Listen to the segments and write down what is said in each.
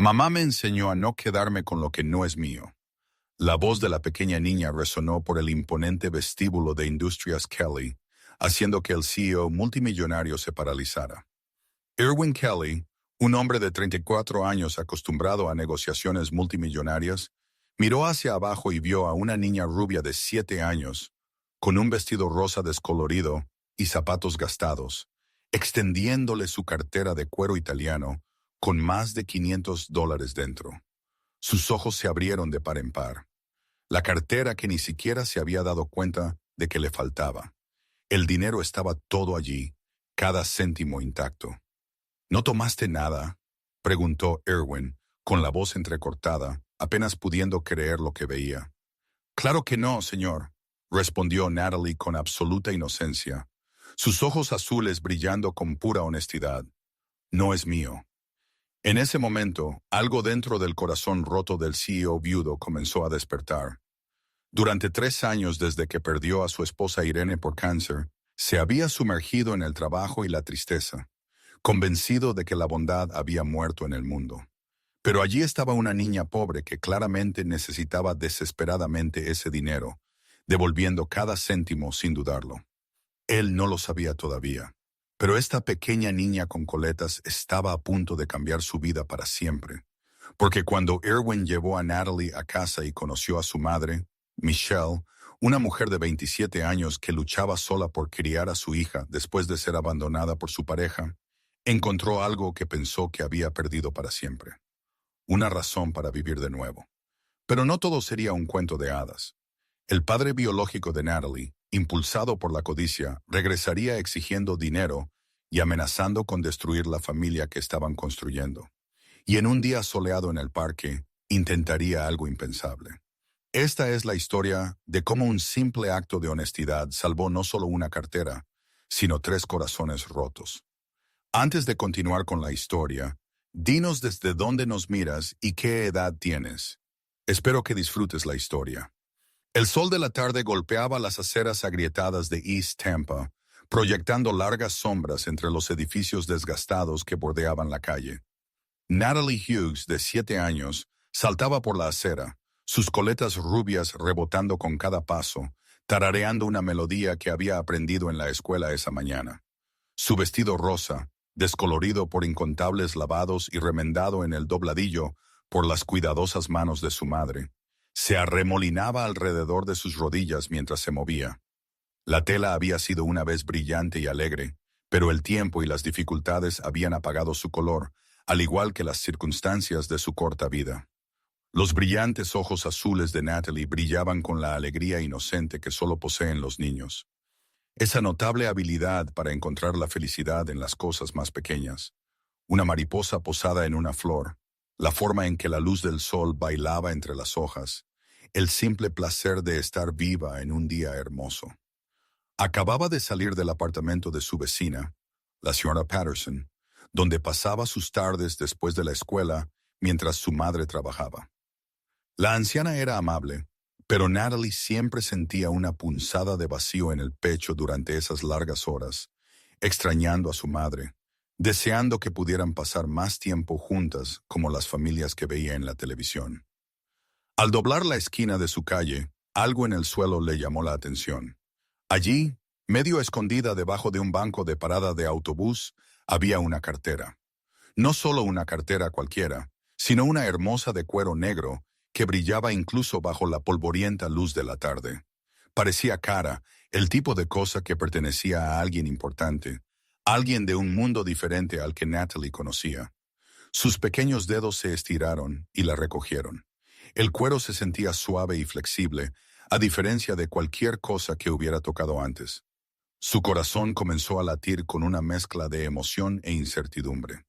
Mamá me enseñó a no quedarme con lo que no es mío. La voz de la pequeña niña resonó por el imponente vestíbulo de Industrias Kelly, haciendo que el CEO multimillonario se paralizara. Irwin Kelly, un hombre de 34 años acostumbrado a negociaciones multimillonarias, miró hacia abajo y vio a una niña rubia de 7 años, con un vestido rosa descolorido y zapatos gastados, extendiéndole su cartera de cuero italiano con más de $500 dentro. Sus ojos se abrieron de par en par. La cartera que ni siquiera se había dado cuenta de que le faltaba. El dinero estaba todo allí, cada céntimo intacto. ¿No tomaste nada?, preguntó Irwin, con la voz entrecortada, apenas pudiendo creer lo que veía. Claro que no, señor, respondió Natalie con absoluta inocencia, sus ojos azules brillando con pura honestidad. No es mío. En ese momento, algo dentro del corazón roto del CEO viudo comenzó a despertar. Durante 3 años desde que perdió a su esposa Irene por cáncer, se había sumergido en el trabajo y la tristeza, convencido de que la bondad había muerto en el mundo. Pero allí estaba una niña pobre que claramente necesitaba desesperadamente ese dinero, devolviendo cada céntimo sin dudarlo. Él no lo sabía todavía. Pero esta pequeña niña con coletas estaba a punto de cambiar su vida para siempre. Porque cuando Irwin llevó a Natalie a casa y conoció a su madre, Michelle, una mujer de 27 años que luchaba sola por criar a su hija después de ser abandonada por su pareja, encontró algo que pensó que había perdido para siempre. Una razón para vivir de nuevo. Pero no todo sería un cuento de hadas. El padre biológico de Natalie, impulsado por la codicia, regresaría exigiendo dinero y amenazando con destruir la familia que estaban construyendo. Y en un día soleado en el parque, intentaría algo impensable. Esta es la historia de cómo un simple acto de honestidad salvó no solo una cartera, sino 3 corazones rotos. Antes de continuar con la historia, dinos desde dónde nos miras y qué edad tienes. Espero que disfrutes la historia. El sol de la tarde golpeaba las aceras agrietadas de East Tampa, proyectando largas sombras entre los edificios desgastados que bordeaban la calle. Natalie Hughes, de 7 años, saltaba por la acera, sus coletas rubias rebotando con cada paso, tarareando una melodía que había aprendido en la escuela esa mañana. Su vestido rosa, descolorido por incontables lavados y remendado en el dobladillo por las cuidadosas manos de su madre, se arremolinaba alrededor de sus rodillas mientras se movía. La tela había sido una vez brillante y alegre, pero el tiempo y las dificultades habían apagado su color, al igual que las circunstancias de su corta vida. Los brillantes ojos azules de Natalie brillaban con la alegría inocente que solo poseen los niños. Esa notable habilidad para encontrar la felicidad en las cosas más pequeñas. Una mariposa posada en una flor, la forma en que la luz del sol bailaba entre las hojas, el simple placer de estar viva en un día hermoso. Acababa de salir del apartamento de su vecina, la señora Patterson, donde pasaba sus tardes después de la escuela mientras su madre trabajaba. La anciana era amable, pero Natalie siempre sentía una punzada de vacío en el pecho durante esas largas horas, extrañando a su madre, deseando que pudieran pasar más tiempo juntas como las familias que veía en la televisión. Al doblar la esquina de su calle, algo en el suelo le llamó la atención. Allí, medio escondida debajo de un banco de parada de autobús, había una cartera. No solo una cartera cualquiera, sino una hermosa de cuero negro que brillaba incluso bajo la polvorienta luz de la tarde. Parecía cara, el tipo de cosa que pertenecía a alguien importante, alguien de un mundo diferente al que Natalie conocía. Sus pequeños dedos se estiraron y la recogieron. El cuero se sentía suave y flexible, a diferencia de cualquier cosa que hubiera tocado antes. Su corazón comenzó a latir con una mezcla de emoción e incertidumbre.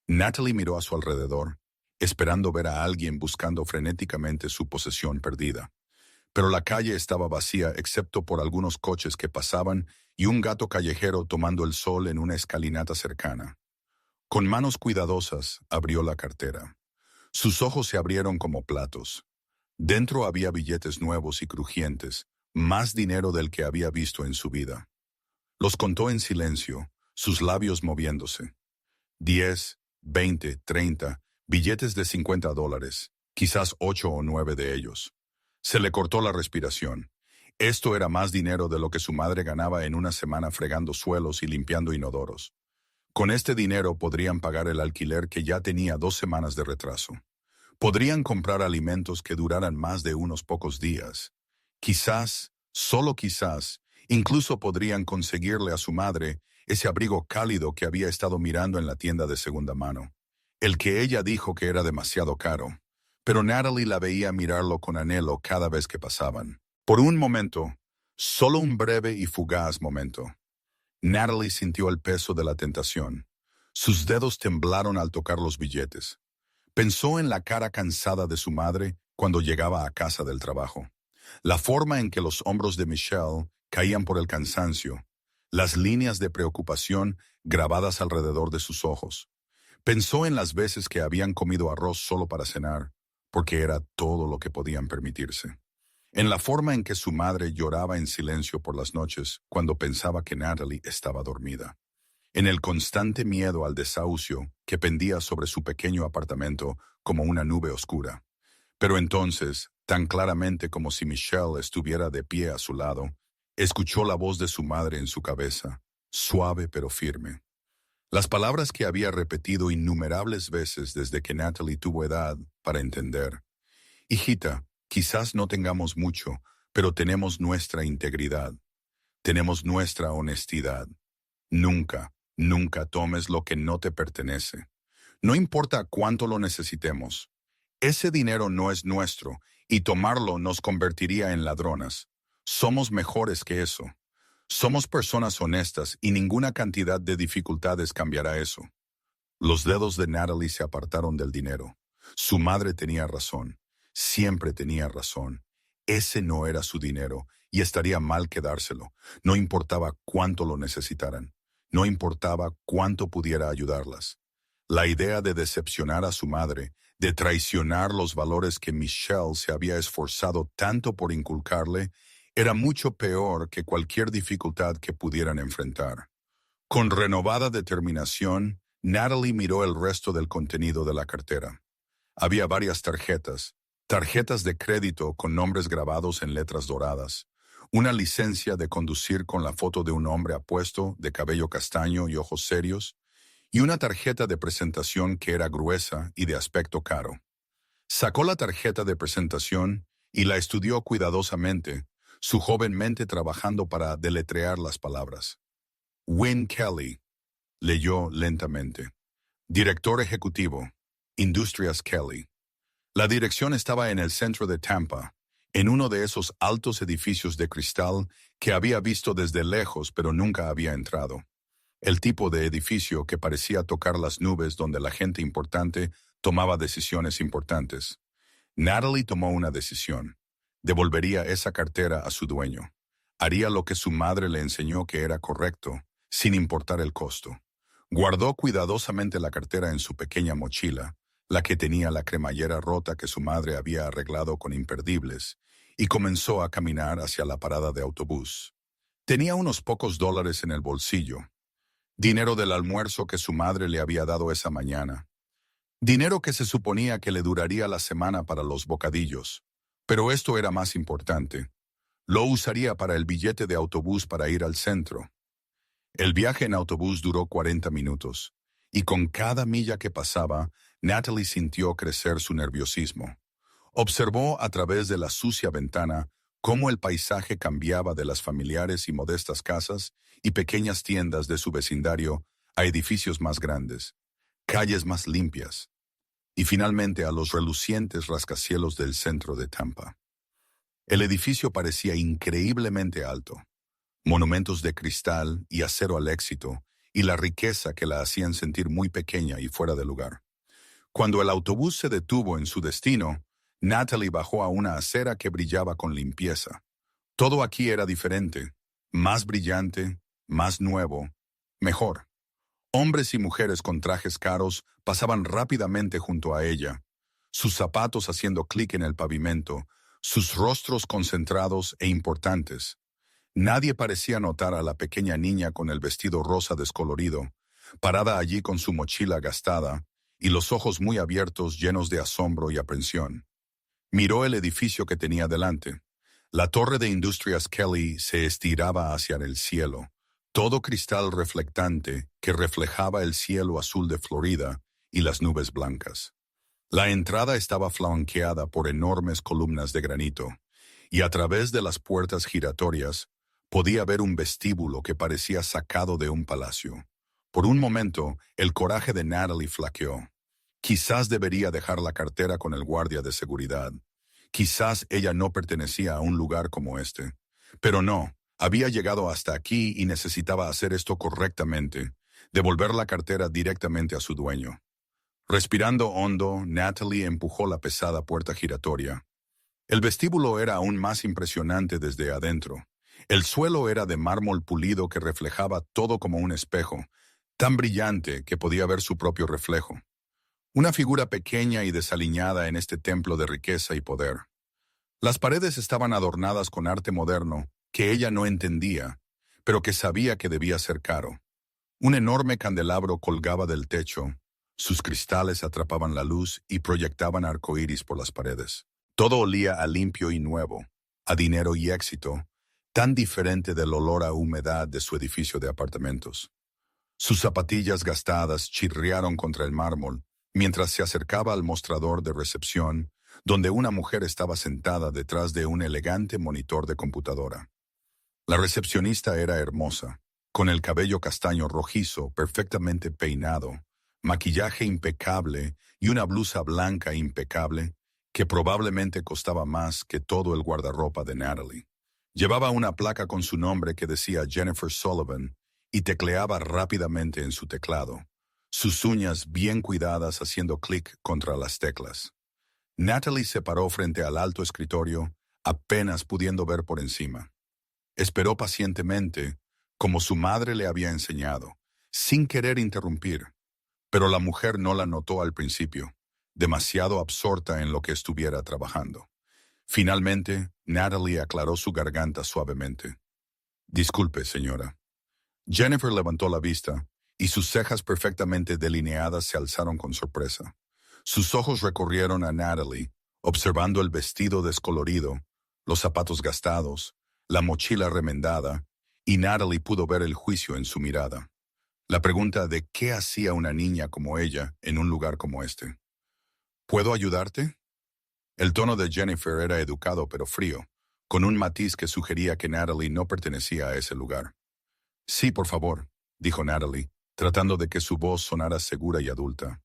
Natalie miró a su alrededor, esperando ver a alguien buscando frenéticamente su posesión perdida. Pero la calle estaba vacía excepto por algunos coches que pasaban y un gato callejero tomando el sol en una escalinata cercana. Con manos cuidadosas, abrió la cartera. Sus ojos se abrieron como platos. Dentro había billetes nuevos y crujientes, más dinero del que había visto en su vida. Los contó en silencio, sus labios moviéndose. 10, 20, 30, billetes de $50, quizás 8 o 9 de ellos. Se le cortó la respiración. Esto era más dinero de lo que su madre ganaba en una semana fregando suelos y limpiando inodoros. Con este dinero podrían pagar el alquiler que ya tenía 2 semanas de retraso. Podrían comprar alimentos que duraran más de unos pocos días. Quizás, solo quizás, incluso podrían conseguirle a su madre ese abrigo cálido que había estado mirando en la tienda de segunda mano. El que ella dijo que era demasiado caro. Pero Natalie la veía mirarlo con anhelo cada vez que pasaban. Por un momento, solo un breve y fugaz momento, Natalie sintió el peso de la tentación. Sus dedos temblaron al tocar los billetes. Pensó en la cara cansada de su madre cuando llegaba a casa del trabajo. La forma en que los hombros de Michelle caían por el cansancio. Las líneas de preocupación grabadas alrededor de sus ojos. Pensó en las veces que habían comido arroz solo para cenar, porque era todo lo que podían permitirse. En la forma en que su madre lloraba en silencio por las noches cuando pensaba que Natalie estaba dormida. En el constante miedo al desahucio que pendía sobre su pequeño apartamento como una nube oscura. Pero entonces, tan claramente como si Michelle estuviera de pie a su lado, escuchó la voz de su madre en su cabeza, suave pero firme. Las palabras que había repetido innumerables veces desde que Natalie tuvo edad para entender. Hijita, quizás no tengamos mucho, pero tenemos nuestra integridad. Tenemos nuestra honestidad. Nunca, nunca tomes lo que no te pertenece. No importa cuánto lo necesitemos. Ese dinero no es nuestro y tomarlo nos convertiría en ladronas. Somos mejores que eso. Somos personas honestas y ninguna cantidad de dificultades cambiará eso. Los dedos de Natalie se apartaron del dinero. Su madre tenía razón. Siempre tenía razón. Ese no era su dinero y estaría mal quedárselo. No importaba cuánto lo necesitaran. No importaba cuánto pudiera ayudarlas. La idea de decepcionar a su madre, de traicionar los valores que Michelle se había esforzado tanto por inculcarle, era mucho peor que cualquier dificultad que pudieran enfrentar. Con renovada determinación, Natalie miró el resto del contenido de la cartera. Había varias tarjetas de crédito con nombres grabados en letras doradas, una licencia de conducir con la foto de un hombre apuesto, de cabello castaño y ojos serios, y una tarjeta de presentación que era gruesa y de aspecto caro. Sacó la tarjeta de presentación y la estudió cuidadosamente, su joven mente trabajando para deletrear las palabras. Win Kelly, leyó lentamente. Director ejecutivo, Industrias Kelly. La dirección estaba en el centro de Tampa, en uno de esos altos edificios de cristal que había visto desde lejos pero nunca había entrado. El tipo de edificio que parecía tocar las nubes donde la gente importante tomaba decisiones importantes. Natalie tomó una decisión. Devolvería esa cartera a su dueño. Haría lo que su madre le enseñó que era correcto, sin importar el costo. Guardó cuidadosamente la cartera en su pequeña mochila, la que tenía la cremallera rota que su madre había arreglado con imperdibles, y comenzó a caminar hacia la parada de autobús. Tenía unos pocos dólares en el bolsillo. Dinero del almuerzo que su madre le había dado esa mañana. Dinero que se suponía que le duraría la semana para los bocadillos. Pero esto era más importante. Lo usaría para el billete de autobús para ir al centro. El viaje en autobús duró 40 minutos, y con cada milla que pasaba, Natalie sintió crecer su nerviosismo. Observó a través de la sucia ventana cómo el paisaje cambiaba de las familiares y modestas casas y pequeñas tiendas de su vecindario a edificios más grandes, calles más limpias, y finalmente a los relucientes rascacielos del centro de Tampa. El edificio parecía increíblemente alto. Monumentos de cristal y acero al éxito, y la riqueza que la hacían sentir muy pequeña y fuera de lugar. Cuando el autobús se detuvo en su destino, Natalie bajó a una acera que brillaba con limpieza. Todo aquí era diferente, más brillante, más nuevo, mejor. Hombres y mujeres con trajes caros pasaban rápidamente junto a ella, sus zapatos haciendo clic en el pavimento, sus rostros concentrados e importantes. Nadie parecía notar a la pequeña niña con el vestido rosa descolorido, parada allí con su mochila gastada, y los ojos muy abiertos llenos de asombro y aprensión. Miró el edificio que tenía delante. La torre de Industrias Kelly se estiraba hacia el cielo, todo cristal reflectante que reflejaba el cielo azul de Florida y las nubes blancas. La entrada estaba flanqueada por enormes columnas de granito, y a través de las puertas giratorias podía ver un vestíbulo que parecía sacado de un palacio. Por un momento, el coraje de Natalie flaqueó. Quizás debería dejar la cartera con el guardia de seguridad. Quizás ella no pertenecía a un lugar como este. Pero no, había llegado hasta aquí y necesitaba hacer esto correctamente, devolver la cartera directamente a su dueño. Respirando hondo, Natalie empujó la pesada puerta giratoria. El vestíbulo era aún más impresionante desde adentro. El suelo era de mármol pulido que reflejaba todo como un espejo, tan brillante que podía ver su propio reflejo. Una figura pequeña y desaliñada en este templo de riqueza y poder. Las paredes estaban adornadas con arte moderno que ella no entendía, pero que sabía que debía ser caro. Un enorme candelabro colgaba del techo. Sus cristales atrapaban la luz y proyectaban arcoíris por las paredes. Todo olía a limpio y nuevo, a dinero y éxito, tan diferente del olor a humedad de su edificio de apartamentos. Sus zapatillas gastadas chirriaron contra el mármol mientras se acercaba al mostrador de recepción, donde una mujer estaba sentada detrás de un elegante monitor de computadora. La recepcionista era hermosa, con el cabello castaño rojizo perfectamente peinado, maquillaje impecable y una blusa blanca impecable que probablemente costaba más que todo el guardarropa de Natalie. Llevaba una placa con su nombre que decía Jennifer Sullivan y tecleaba rápidamente en su teclado, sus uñas bien cuidadas haciendo clic contra las teclas. Natalie se paró frente al alto escritorio, apenas pudiendo ver por encima. Esperó pacientemente, como su madre le había enseñado, sin querer interrumpir. Pero la mujer no la notó al principio, demasiado absorta en lo que estuviera trabajando. Finalmente, Natalie aclaró su garganta suavemente. «Disculpe, señora». Jennifer levantó la vista, y sus cejas perfectamente delineadas se alzaron con sorpresa. Sus ojos recorrieron a Natalie, observando el vestido descolorido, los zapatos gastados, la mochila remendada, y Natalie pudo ver el juicio en su mirada. La pregunta de qué hacía una niña como ella en un lugar como este. «¿Puedo ayudarte?» El tono de Jennifer era educado pero frío, con un matiz que sugería que Natalie no pertenecía a ese lugar. «Sí, por favor», dijo Natalie, tratando de que su voz sonara segura y adulta.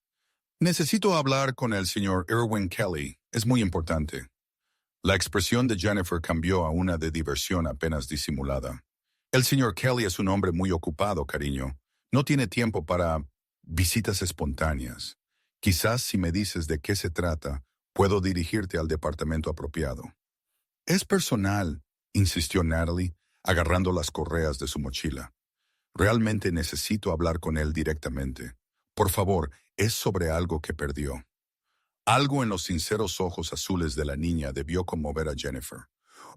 «Necesito hablar con el señor Irwin Kelly. Es muy importante». La expresión de Jennifer cambió a una de diversión apenas disimulada. «El señor Kelly es un hombre muy ocupado, cariño. No tiene tiempo para visitas espontáneas. Quizás si me dices de qué se trata, puedo dirigirte al departamento apropiado». «Es personal», insistió Natalie, agarrando las correas de su mochila. «Realmente necesito hablar con él directamente. Por favor, es sobre algo que perdió». Algo en los sinceros ojos azules de la niña debió conmover a Jennifer.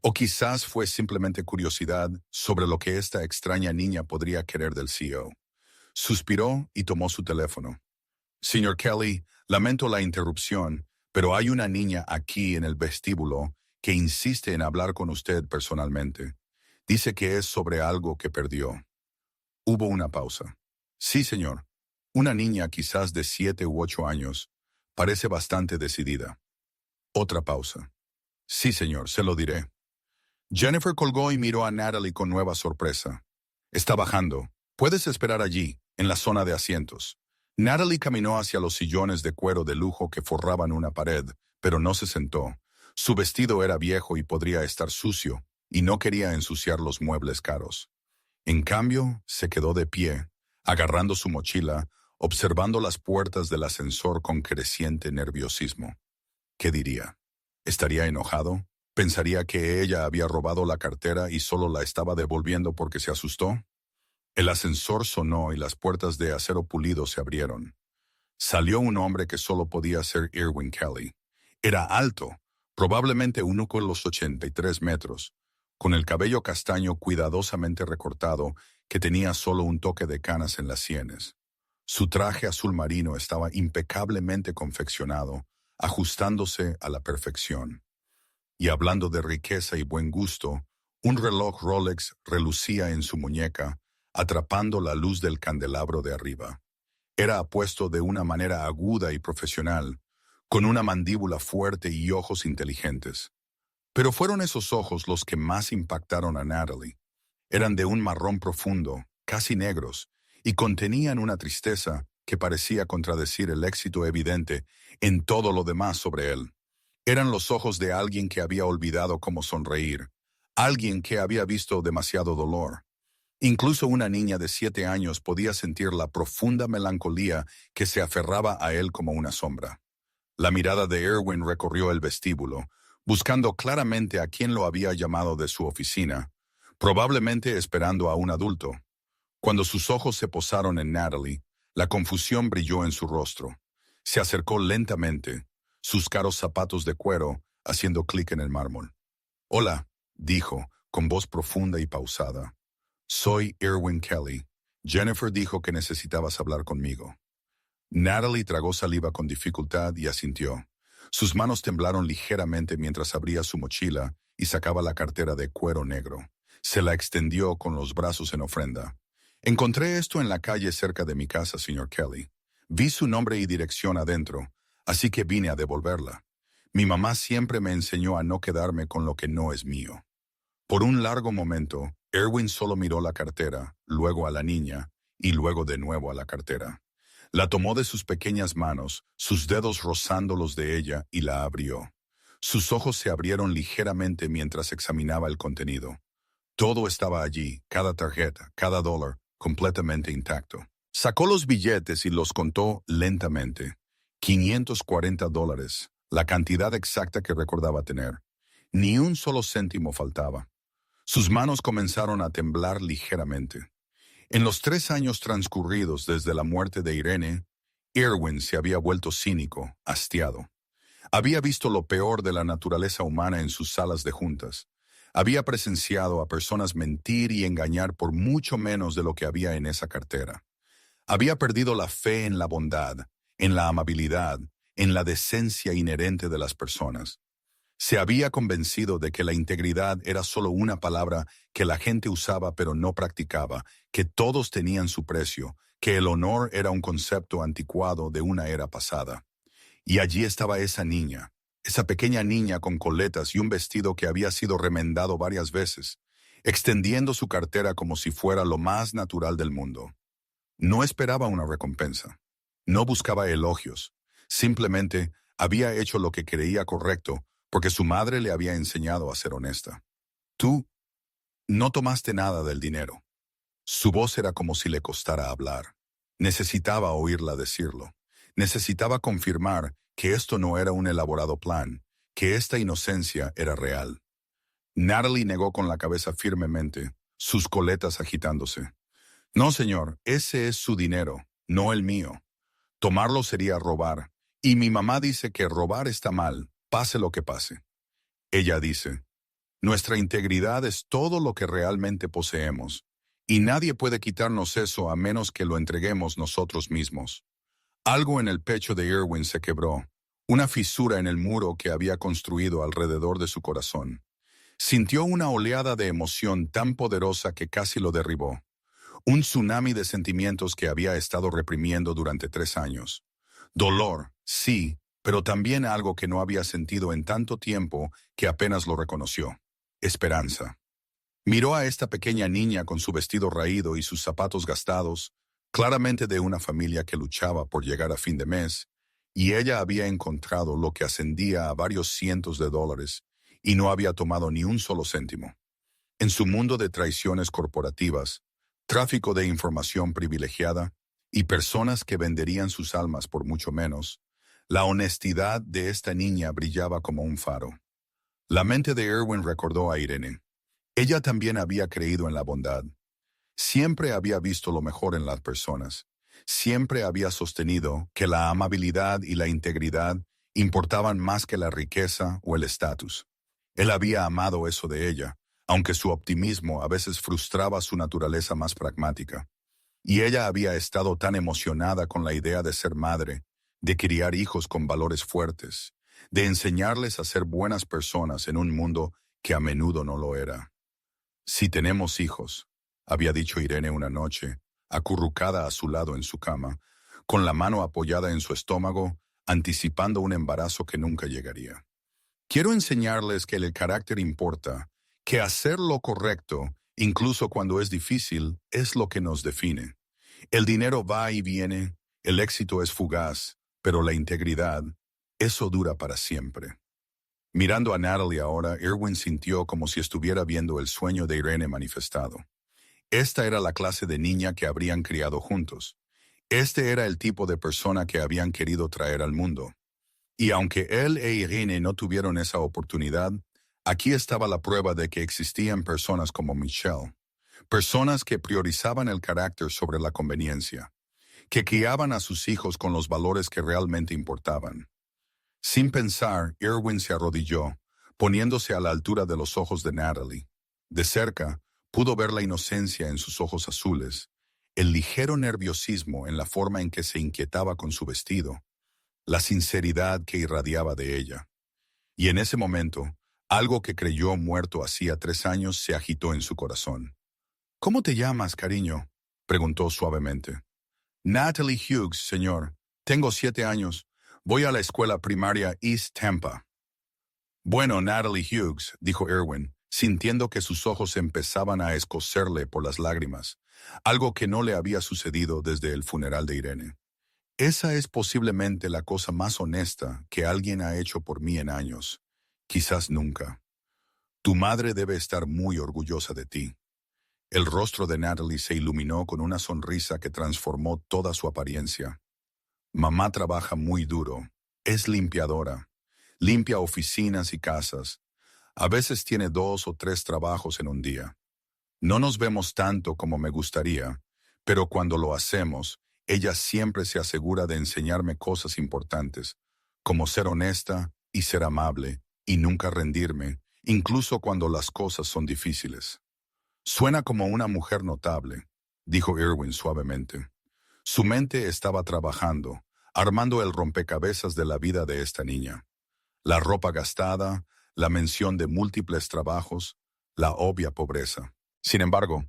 O quizás fue simplemente curiosidad sobre lo que esta extraña niña podría querer del CEO. Suspiró y tomó su teléfono. «Señor Kelly, lamento la interrupción, pero hay una niña aquí en el vestíbulo que insiste en hablar con usted personalmente. Dice que es sobre algo que perdió». Hubo una pausa. «Sí, señor. Una niña quizás de 7 u 8 años. Parece bastante decidida». Otra pausa. «Sí, señor, se lo diré». Jennifer colgó y miró a Natalie con nueva sorpresa. «Está bajando. Puedes esperar allí, en la zona de asientos». Natalie caminó hacia los sillones de cuero de lujo que forraban una pared, pero no se sentó. Su vestido era viejo y podría estar sucio, y no quería ensuciar los muebles caros. En cambio, se quedó de pie, agarrando su mochila, observando las puertas del ascensor con creciente nerviosismo. ¿Qué diría? ¿Estaría enojado? ¿Pensaría que ella había robado la cartera y solo la estaba devolviendo porque se asustó? El ascensor sonó y las puertas de acero pulido se abrieron. Salió un hombre que solo podía ser Irwin Kelly. Era alto, probablemente uno con los 83 metros, con el cabello castaño cuidadosamente recortado que tenía solo un toque de canas en las sienes. Su traje azul marino estaba impecablemente confeccionado, ajustándose a la perfección. Y hablando de riqueza y buen gusto, un reloj Rolex relucía en su muñeca, atrapando la luz del candelabro de arriba. Era apuesto de una manera aguda y profesional, con una mandíbula fuerte y ojos inteligentes. Pero fueron esos ojos los que más impactaron a Natalie. Eran de un marrón profundo, casi negros, y contenían una tristeza que parecía contradecir el éxito evidente en todo lo demás sobre él. Eran los ojos de alguien que había olvidado cómo sonreír, alguien que había visto demasiado dolor. Incluso una niña de 7 años podía sentir la profunda melancolía que se aferraba a él como una sombra. La mirada de Erwin recorrió el vestíbulo, buscando claramente a quien lo había llamado de su oficina, probablemente esperando a un adulto. Cuando sus ojos se posaron en Natalie, la confusión brilló en su rostro. Se acercó lentamente, sus caros zapatos de cuero haciendo clic en el mármol. «Hola», dijo, con voz profunda y pausada. «Soy Erwin Kelly. Jennifer dijo que necesitabas hablar conmigo». Natalie tragó saliva con dificultad y asintió. Sus manos temblaron ligeramente mientras abría su mochila y sacaba la cartera de cuero negro. Se la extendió con los brazos en ofrenda. «Encontré esto en la calle cerca de mi casa, señor Kelly. Vi su nombre y dirección adentro, así que vine a devolverla. Mi mamá siempre me enseñó a no quedarme con lo que no es mío». Por un largo momento, Erwin solo miró la cartera, luego a la niña, y luego de nuevo a la cartera. La tomó de sus pequeñas manos, sus dedos rozando los de ella, y la abrió. Sus ojos se abrieron ligeramente mientras examinaba el contenido. Todo estaba allí, cada tarjeta, cada dólar, completamente intacto. Sacó los billetes y los contó lentamente. $540, la cantidad exacta que recordaba tener. Ni un solo céntimo faltaba. Sus manos comenzaron a temblar ligeramente. En los 3 años transcurridos desde la muerte de Irene, Erwin se había vuelto cínico, hastiado. Había visto lo peor de la naturaleza humana en sus salas de juntas. Había presenciado a personas mentir y engañar por mucho menos de lo que había en esa cartera. Había perdido la fe en la bondad, en la amabilidad, en la decencia inherente de las personas. Se había convencido de que la integridad era solo una palabra que la gente usaba pero no practicaba, que todos tenían su precio, que el honor era un concepto anticuado de una era pasada. Y allí estaba esa pequeña niña con coletas y un vestido que había sido remendado varias veces, extendiendo su cartera como si fuera lo más natural del mundo. No esperaba una recompensa. No buscaba elogios. Simplemente había hecho lo que creía correcto porque su madre le había enseñado a ser honesta. «Tú no tomaste nada del dinero». Su voz era como si le costara hablar. Necesitaba oírla decirlo. Necesitaba confirmar que esto no era un elaborado plan, que esta inocencia era real. Natalie negó con la cabeza firmemente, sus coletas agitándose. «No, señor, ese es su dinero, no el mío. Tomarlo sería robar, y mi mamá dice que robar está mal, pase lo que pase». Ella dice, «Nuestra integridad es todo lo que realmente poseemos, y nadie puede quitarnos eso a menos que lo entreguemos nosotros mismos». Algo en el pecho de Erwin se quebró, una fisura en el muro que había construido alrededor de su corazón. Sintió una oleada de emoción tan poderosa que casi lo derribó. Un tsunami de sentimientos que había estado reprimiendo durante 3 años. Dolor, sí, pero también algo que no había sentido en tanto tiempo que apenas lo reconoció. Esperanza. Miró a esta pequeña niña con su vestido raído y sus zapatos gastados, claramente de una familia que luchaba por llegar a fin de mes, y ella había encontrado lo que ascendía a varios cientos de dólares y no había tomado ni un solo céntimo. En su mundo de traiciones corporativas, tráfico de información privilegiada y personas que venderían sus almas por mucho menos, la honestidad de esta niña brillaba como un faro. La mente de Erwin recordó a Irene. Ella también había creído en la bondad. Siempre había visto lo mejor en las personas. Siempre había sostenido que la amabilidad y la integridad importaban más que la riqueza o el estatus. Él había amado eso de ella, aunque su optimismo a veces frustraba su naturaleza más pragmática. Y ella había estado tan emocionada con la idea de ser madre, de criar hijos con valores fuertes, de enseñarles a ser buenas personas en un mundo que a menudo no lo era. Si tenemos hijos, había dicho Irene una noche, acurrucada a su lado en su cama, con la mano apoyada en su estómago, anticipando un embarazo que nunca llegaría. Quiero enseñarles que el carácter importa, que hacer lo correcto, incluso cuando es difícil, es lo que nos define. El dinero va y viene, el éxito es fugaz, pero la integridad, eso dura para siempre. Mirando a Natalie ahora, Irwin sintió como si estuviera viendo el sueño de Irene manifestado. Esta era la clase de niña que habrían criado juntos. Este era el tipo de persona que habían querido traer al mundo. Y aunque él e Irene no tuvieron esa oportunidad, aquí estaba la prueba de que existían personas como Michelle. Personas que priorizaban el carácter sobre la conveniencia, que criaban a sus hijos con los valores que realmente importaban. Sin pensar, Irwin se arrodilló, poniéndose a la altura de los ojos de Natalie. De cerca, pudo ver la inocencia en sus ojos azules, el ligero nerviosismo en la forma en que se inquietaba con su vestido, la sinceridad que irradiaba de ella. Y en ese momento, algo que creyó muerto hacía 3 años se agitó en su corazón. «¿Cómo te llamas, cariño?», preguntó suavemente. «Natalie Hughes, señor. Tengo 7 años. Voy a la escuela primaria East Tampa». «Bueno, Natalie Hughes», dijo Irwin, sintiendo que sus ojos empezaban a escocerle por las lágrimas, algo que no le había sucedido desde el funeral de Irene. «Esa es posiblemente la cosa más honesta que alguien ha hecho por mí en años. Quizás nunca. Tu madre debe estar muy orgullosa de ti». El rostro de Natalie se iluminó con una sonrisa que transformó toda su apariencia. «Mamá trabaja muy duro. Es limpiadora. Limpia oficinas y casas. A veces tiene 2 o 3 trabajos en un día. No nos vemos tanto como me gustaría, pero cuando lo hacemos, ella siempre se asegura de enseñarme cosas importantes, como ser honesta y ser amable, y nunca rendirme, incluso cuando las cosas son difíciles». «Suena como una mujer notable», dijo Irwin suavemente. Su mente estaba trabajando, armando el rompecabezas de la vida de esta niña. La ropa gastada, la mención de múltiples trabajos, la obvia pobreza. Sin embargo,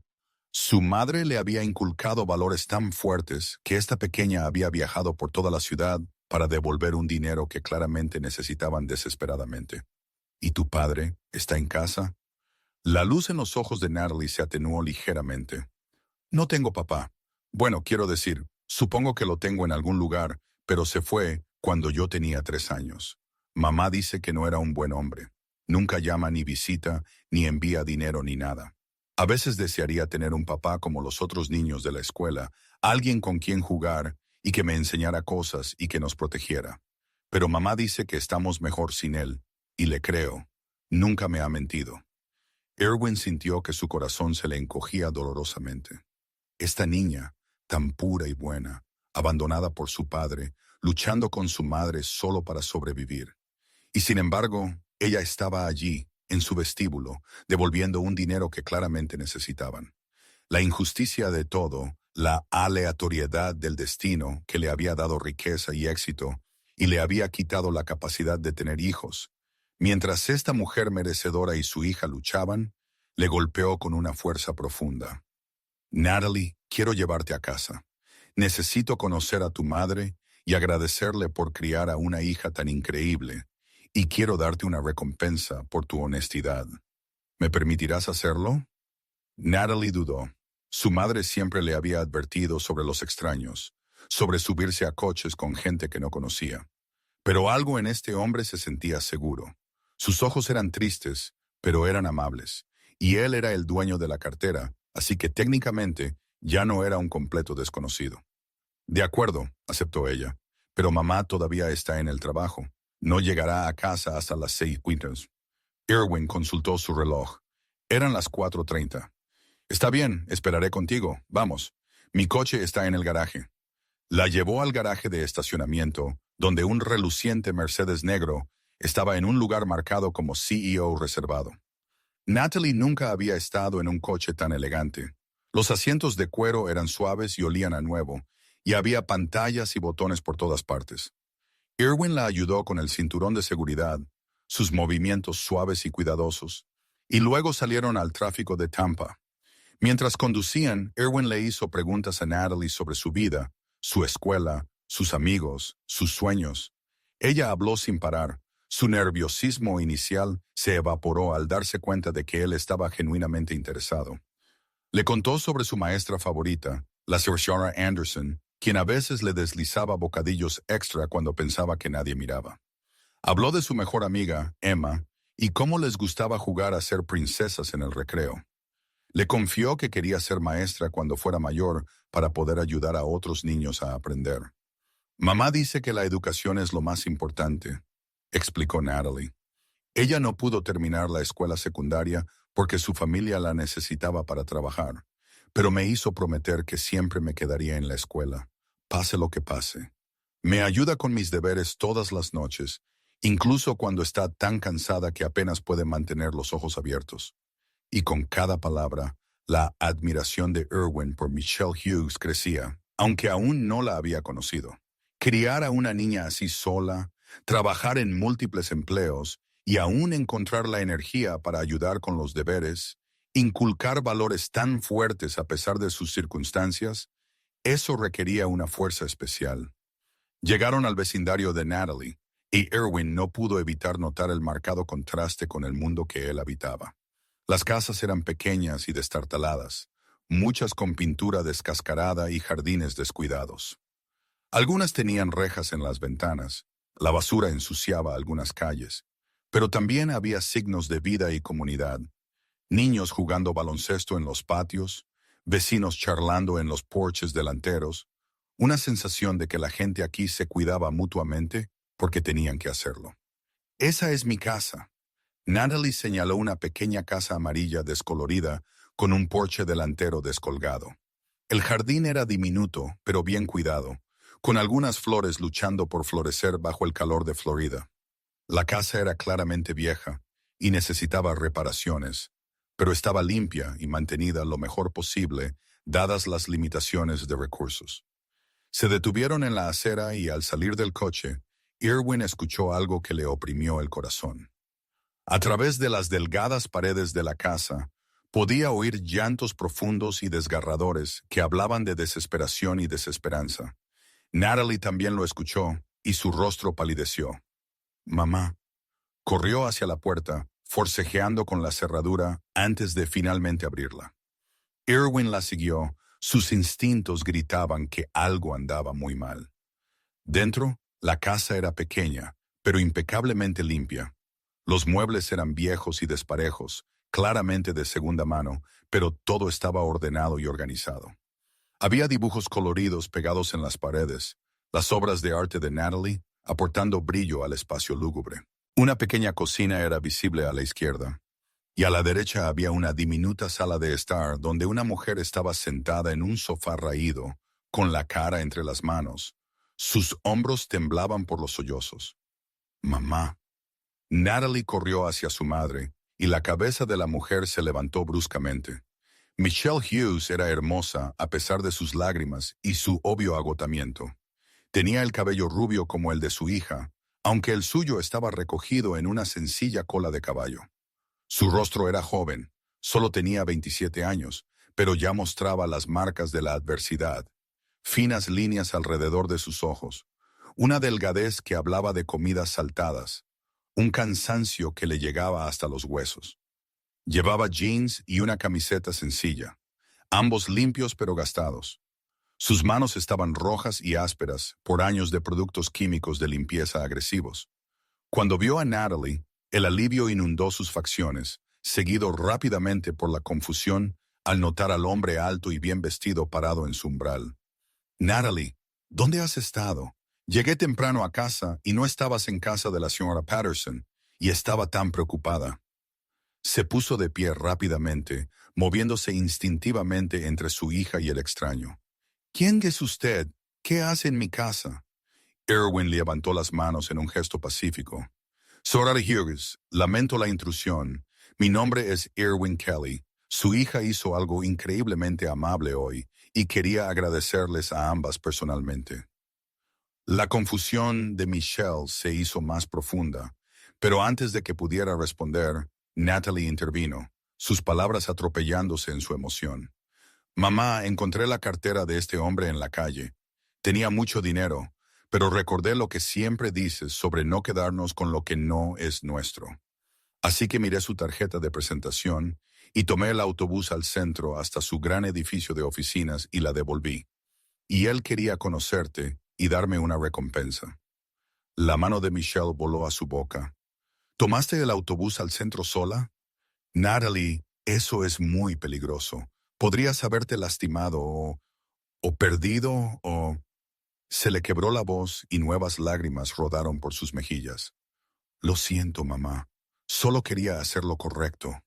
su madre le había inculcado valores tan fuertes que esta pequeña había viajado por toda la ciudad para devolver un dinero que claramente necesitaban desesperadamente. «¿Y tu padre está en casa?». La luz en los ojos de Natalie se atenuó ligeramente. «No tengo papá. Bueno, quiero decir, supongo que lo tengo en algún lugar, pero se fue cuando yo tenía 3 años. Mamá dice que no era un buen hombre. Nunca llama ni visita, ni envía dinero ni nada. A veces desearía tener un papá como los otros niños de la escuela, alguien con quien jugar y que me enseñara cosas y que nos protegiera. Pero mamá dice que estamos mejor sin él, y le creo. Nunca me ha mentido». Irwin sintió que su corazón se le encogía dolorosamente. Esta niña, tan pura y buena, abandonada por su padre, luchando con su madre solo para sobrevivir. Y sin embargo, ella estaba allí, en su vestíbulo, devolviendo un dinero que claramente necesitaban. La injusticia de todo, la aleatoriedad del destino que le había dado riqueza y éxito, y le había quitado la capacidad de tener hijos. Mientras esta mujer merecedora y su hija luchaban, le golpeó con una fuerza profunda. «Natalie, quiero llevarte a casa. Necesito conocer a tu madre y agradecerle por criar a una hija tan increíble, y quiero darte una recompensa por tu honestidad. ¿Me permitirás hacerlo?». Natalie dudó. Su madre siempre le había advertido sobre los extraños, sobre subirse a coches con gente que no conocía. Pero algo en este hombre se sentía seguro. Sus ojos eran tristes, pero eran amables, y él era el dueño de la cartera, así que técnicamente ya no era un completo desconocido. «De acuerdo», aceptó ella, «pero mamá todavía está en el trabajo. No llegará a casa hasta las 6:15». Irwin consultó su reloj. Eran las 4:30. «Está bien, esperaré contigo. Vamos. Mi coche está en el garaje». La llevó al garaje de estacionamiento, donde un reluciente Mercedes negro estaba en un lugar marcado como CEO reservado. Natalie nunca había estado en un coche tan elegante. Los asientos de cuero eran suaves y olían a nuevo, y había pantallas y botones por todas partes. Irwin la ayudó con el cinturón de seguridad, sus movimientos suaves y cuidadosos, y luego salieron al tráfico de Tampa. Mientras conducían, Irwin le hizo preguntas a Natalie sobre su vida, su escuela, sus amigos, sus sueños. Ella habló sin parar. Su nerviosismo inicial se evaporó al darse cuenta de que él estaba genuinamente interesado. Le contó sobre su maestra favorita, la señora Anderson, quien a veces le deslizaba bocadillos extra cuando pensaba que nadie miraba. Habló de su mejor amiga, Emma, y cómo les gustaba jugar a ser princesas en el recreo. Le confió que quería ser maestra cuando fuera mayor para poder ayudar a otros niños a aprender. Mamá dice que la educación es lo más importante, explicó Natalie. Ella no pudo terminar la escuela secundaria porque su familia la necesitaba para trabajar, pero me hizo prometer que siempre me quedaría en la escuela, pase lo que pase. Me ayuda con mis deberes todas las noches, incluso cuando está tan cansada que apenas puede mantener los ojos abiertos. Y con cada palabra, la admiración de Irwin por Michelle Hughes crecía, aunque aún no la había conocido. Criar a una niña así sola, trabajar en múltiples empleos y aún encontrar la energía para ayudar con los deberes, inculcar valores tan fuertes a pesar de sus circunstancias, eso requería una fuerza especial. Llegaron al vecindario de Natalie, y Irwin no pudo evitar notar el marcado contraste con el mundo que él habitaba. Las casas eran pequeñas y destartaladas, muchas con pintura descascarada y jardines descuidados. Algunas tenían rejas en las ventanas, la basura ensuciaba algunas calles, pero también había signos de vida y comunidad. Niños jugando baloncesto en los patios, vecinos charlando en los porches delanteros, una sensación de que la gente aquí se cuidaba mutuamente porque tenían que hacerlo. Esa es mi casa. Natalie señaló una pequeña casa amarilla descolorida con un porche delantero descolgado. El jardín era diminuto, pero bien cuidado, con algunas flores luchando por florecer bajo el calor de Florida. La casa era claramente vieja y necesitaba reparaciones, pero estaba limpia y mantenida lo mejor posible, dadas las limitaciones de recursos. Se detuvieron en la acera y al salir del coche, Irwin escuchó algo que le oprimió el corazón. A través de las delgadas paredes de la casa, podía oír llantos profundos y desgarradores que hablaban de desesperación y desesperanza. Natalie también lo escuchó y su rostro palideció. Mamá. Corrió hacia la puerta, forcejeando con la cerradura antes de finalmente abrirla. Irwin la siguió, sus instintos gritaban que algo andaba muy mal. Dentro, la casa era pequeña, pero impecablemente limpia. Los muebles eran viejos y desparejos, claramente de segunda mano, pero todo estaba ordenado y organizado. Había dibujos coloridos pegados en las paredes, las obras de arte de Natalie aportando brillo al espacio lúgubre. Una pequeña cocina era visible a la izquierda, y a la derecha había una diminuta sala de estar donde una mujer estaba sentada en un sofá raído, con la cara entre las manos. Sus hombros temblaban por los sollozos. Mamá. Natalie corrió hacia su madre, y la cabeza de la mujer se levantó bruscamente. Michelle Hughes era hermosa a pesar de sus lágrimas y su obvio agotamiento. Tenía el cabello rubio como el de su hija, aunque el suyo estaba recogido en una sencilla cola de caballo. Su rostro era joven, solo tenía 27 años, pero ya mostraba las marcas de la adversidad, finas líneas alrededor de sus ojos, una delgadez que hablaba de comidas saltadas, un cansancio que le llegaba hasta los huesos. Llevaba jeans y una camiseta sencilla, ambos limpios pero gastados. Sus manos estaban rojas y ásperas por años de productos químicos de limpieza agresivos. Cuando vio a Natalie, el alivio inundó sus facciones, seguido rápidamente por la confusión al notar al hombre alto y bien vestido parado en su umbral. Natalie, ¿dónde has estado? Llegué temprano a casa y no estabas en casa de la señora Patterson, y estaba tan preocupada. Se puso de pie rápidamente, moviéndose instintivamente entre su hija y el extraño. ¿Quién es usted? ¿Qué hace en mi casa? Irwin levantó las manos en un gesto pacífico. Señora Hughes, lamento la intrusión. Mi nombre es Irwin Kelly. Su hija hizo algo increíblemente amable hoy y quería agradecerles a ambas personalmente. La confusión de Michelle se hizo más profunda, pero antes de que pudiera responder, Natalie intervino, sus palabras atropellándose en su emoción. Mamá, encontré la cartera de este hombre en la calle. Tenía mucho dinero, pero recordé lo que siempre dices sobre no quedarnos con lo que no es nuestro. Así que miré su tarjeta de presentación y tomé el autobús al centro hasta su gran edificio de oficinas y la devolví. Y él quería conocerte y darme una recompensa. La mano de Michelle voló a su boca. ¿Tomaste el autobús al centro sola? Natalie, eso es muy peligroso. Podrías haberte lastimado o perdido o... Se le quebró la voz y nuevas lágrimas rodaron por sus mejillas. Lo siento, mamá. Solo quería hacer lo correcto.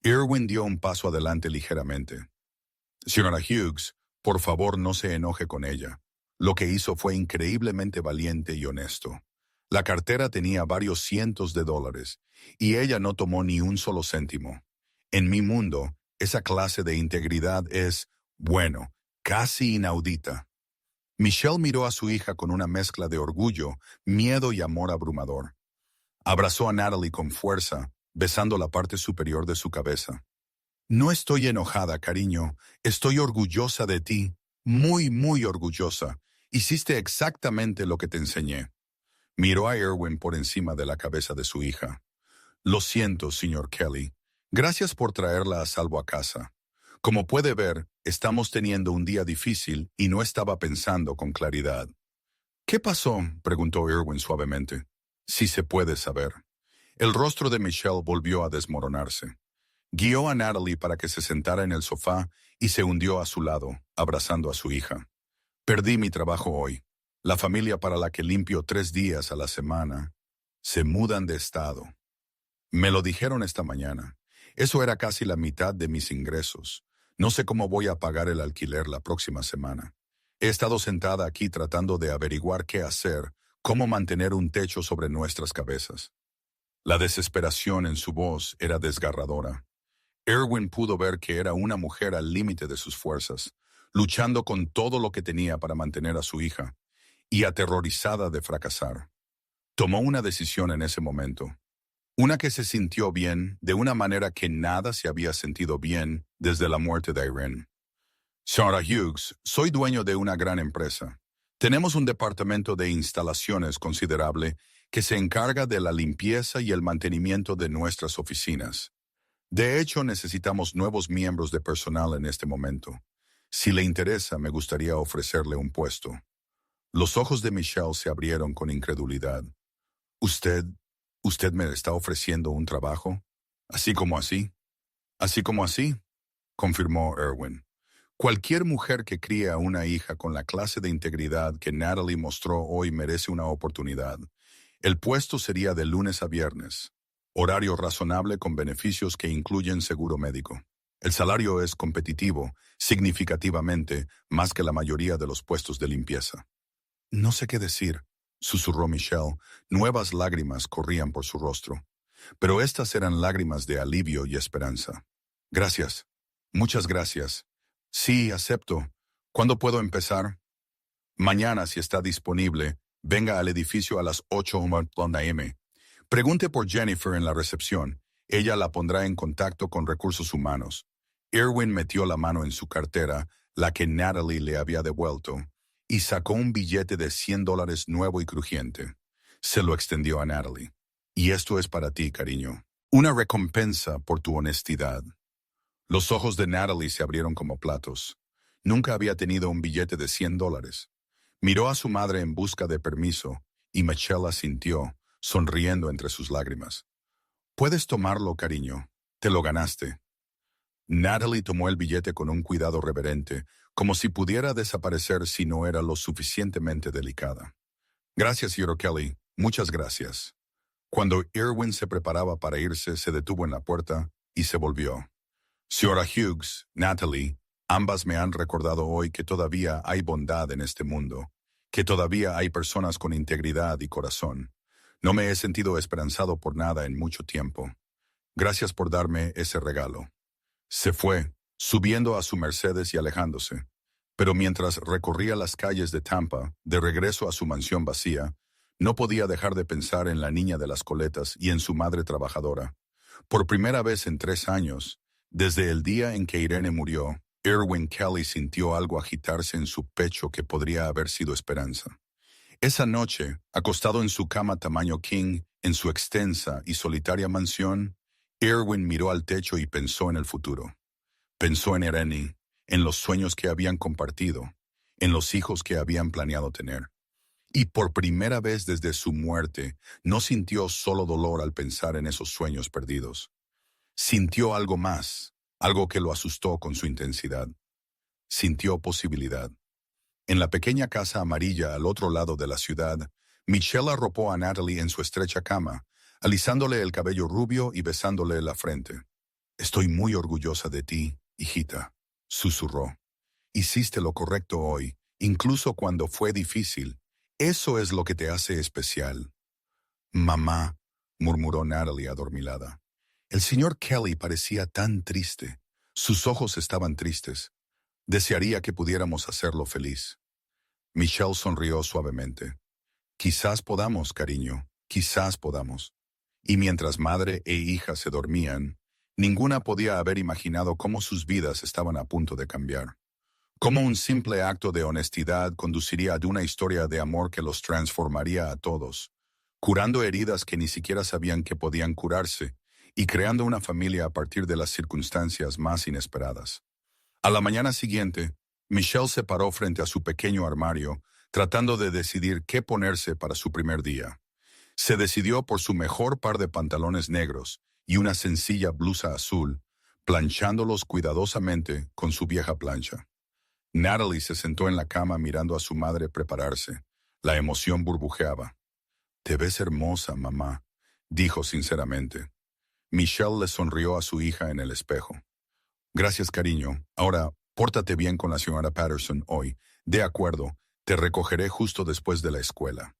Irwin dio un paso adelante ligeramente. Señora Hughes, por favor no se enoje con ella. Lo que hizo fue increíblemente valiente y honesto. La cartera tenía varios cientos de dólares, y ella no tomó ni un solo céntimo. En mi mundo, esa clase de integridad es, bueno, casi inaudita. Michelle miró a su hija con una mezcla de orgullo, miedo y amor abrumador. Abrazó a Natalie con fuerza, besando la parte superior de su cabeza. No estoy enojada, cariño. Estoy orgullosa de ti. Muy, muy orgullosa. Hiciste exactamente lo que te enseñé. Miró a Irwin por encima de la cabeza de su hija. Lo siento, señor Kelly. Gracias por traerla a salvo a casa. Como puede ver, estamos teniendo un día difícil y no estaba pensando con claridad. ¿Qué pasó?, preguntó Irwin suavemente. Si se puede saber. El rostro de Michelle volvió a desmoronarse. Guió a Natalie para que se sentara en el sofá y se hundió a su lado, abrazando a su hija. Perdí mi trabajo hoy. La familia para la que limpio 3 días a la semana se mudan de estado. Me lo dijeron esta mañana. Eso era casi la mitad de mis ingresos. No sé cómo voy a pagar el alquiler la próxima semana. He estado sentada aquí tratando de averiguar qué hacer, cómo mantener un techo sobre nuestras cabezas. La desesperación en su voz era desgarradora. Irwin pudo ver que era una mujer al límite de sus fuerzas, luchando con todo lo que tenía para mantener a su hija, y aterrorizada de fracasar. Tomó una decisión en ese momento. Una que se sintió bien de una manera que nada se había sentido bien desde la muerte de Irene. Señora Hughes, soy dueño de una gran empresa. Tenemos un departamento de instalaciones considerable que se encarga de la limpieza y el mantenimiento de nuestras oficinas. De hecho, necesitamos nuevos miembros de personal en este momento. Si le interesa, me gustaría ofrecerle un puesto. Los ojos de Michelle se abrieron con incredulidad. ¿Usted me está ofreciendo un trabajo? ¿Así como así? ¿Así como así?, confirmó Irwin. Cualquier mujer que críe a una hija con la clase de integridad que Natalie mostró hoy merece una oportunidad. El puesto sería de lunes a viernes. Horario razonable con beneficios que incluyen seguro médico. El salario es competitivo, significativamente, más que la mayoría de los puestos de limpieza. No sé qué decir, susurró Michelle. Nuevas lágrimas corrían por su rostro. Pero estas eran lágrimas de alivio y esperanza. Gracias. Muchas gracias. Sí, acepto. ¿Cuándo puedo empezar? Mañana, si está disponible, venga al edificio a las 8:00 a.m. Pregunte por Jennifer en la recepción. Ella la pondrá en contacto con recursos humanos. Irwin metió la mano en su cartera, la que Natalie le había devuelto, y sacó un billete de $100 nuevo y crujiente. Se lo extendió a Natalie. Y esto es para ti, cariño. Una recompensa por tu honestidad. Los ojos de Natalie se abrieron como platos. Nunca había tenido un billete de $100. Miró a su madre en busca de permiso, y Michelle asintió, sonriendo entre sus lágrimas. Puedes tomarlo, cariño. Te lo ganaste. Natalie tomó el billete con un cuidado reverente, como si pudiera desaparecer si no era lo suficientemente delicada. Gracias, señor Kelly. Muchas gracias. Cuando Irwin se preparaba para irse, se detuvo en la puerta y se volvió. Señora Hughes, Natalie, ambas me han recordado hoy que todavía hay bondad en este mundo, que todavía hay personas con integridad y corazón. No me he sentido esperanzado por nada en mucho tiempo. Gracias por darme ese regalo. Se fue, subiendo a su Mercedes y alejándose. Pero mientras recorría las calles de Tampa, de regreso a su mansión vacía, no podía dejar de pensar en la niña de las coletas y en su madre trabajadora. Por primera vez en 3 años, desde el día en que Irene murió, Irwin Kelly sintió algo agitarse en su pecho que podría haber sido esperanza. Esa noche, acostado en su cama tamaño king, en su extensa y solitaria mansión, Irwin miró al techo y pensó en el futuro. Pensó en Irene, en los sueños que habían compartido, en los hijos que habían planeado tener. Y por primera vez desde su muerte, no sintió solo dolor al pensar en esos sueños perdidos. Sintió algo más, algo que lo asustó con su intensidad. Sintió posibilidad. En la pequeña casa amarilla al otro lado de la ciudad, Michelle arropó a Natalie en su estrecha cama, alisándole el cabello rubio y besándole la frente. «Estoy muy orgullosa de ti, hijita», susurró. «Hiciste lo correcto hoy, incluso cuando fue difícil. Eso es lo que te hace especial». «Mamá», murmuró Natalie adormilada. El señor Kelly parecía tan triste. Sus ojos estaban tristes. Desearía que pudiéramos hacerlo feliz. Michelle sonrió suavemente. «Quizás podamos, cariño, quizás podamos». Y mientras madre e hija se dormían, ninguna podía haber imaginado cómo sus vidas estaban a punto de cambiar. Cómo un simple acto de honestidad conduciría a una historia de amor que los transformaría a todos, curando heridas que ni siquiera sabían que podían curarse y creando una familia a partir de las circunstancias más inesperadas. A la mañana siguiente, Michelle se paró frente a su pequeño armario, tratando de decidir qué ponerse para su primer día. Se decidió por su mejor par de pantalones negros y una sencilla blusa azul, planchándolos cuidadosamente con su vieja plancha. Natalie se sentó en la cama mirando a su madre prepararse. La emoción burbujeaba. «Te ves hermosa, mamá», dijo sinceramente. Michelle le sonrió a su hija en el espejo. «Gracias, cariño. Ahora, pórtate bien con la señora Patterson hoy. De acuerdo, te recogeré justo después de la escuela».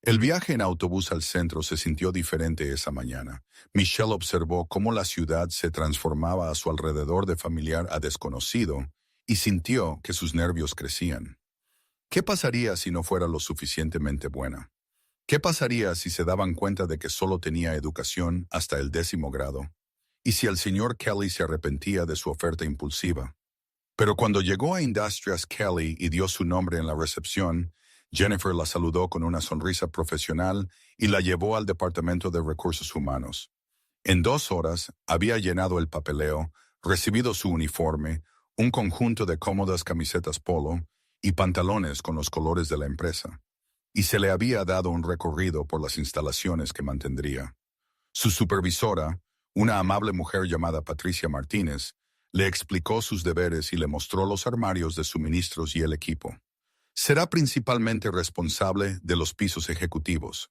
El viaje en autobús al centro se sintió diferente esa mañana. Michelle observó cómo la ciudad se transformaba a su alrededor de familiar a desconocido y sintió que sus nervios crecían. ¿Qué pasaría si no fuera lo suficientemente buena? ¿Qué pasaría si se daban cuenta de que solo tenía educación hasta el 10º grado? ¿Y si el señor Kelly se arrepentía de su oferta impulsiva? Pero cuando llegó a Industrias Kelly y dio su nombre en la recepción, Jennifer la saludó con una sonrisa profesional y la llevó al Departamento de Recursos Humanos. En 2 horas había llenado el papeleo, recibido su uniforme, un conjunto de cómodas camisetas polo y pantalones con los colores de la empresa, y se le había dado un recorrido por las instalaciones que mantendría. Su supervisora, una amable mujer llamada Patricia Martínez, le explicó sus deberes y le mostró los armarios de suministros y el equipo. «Será principalmente responsable de los pisos ejecutivos»,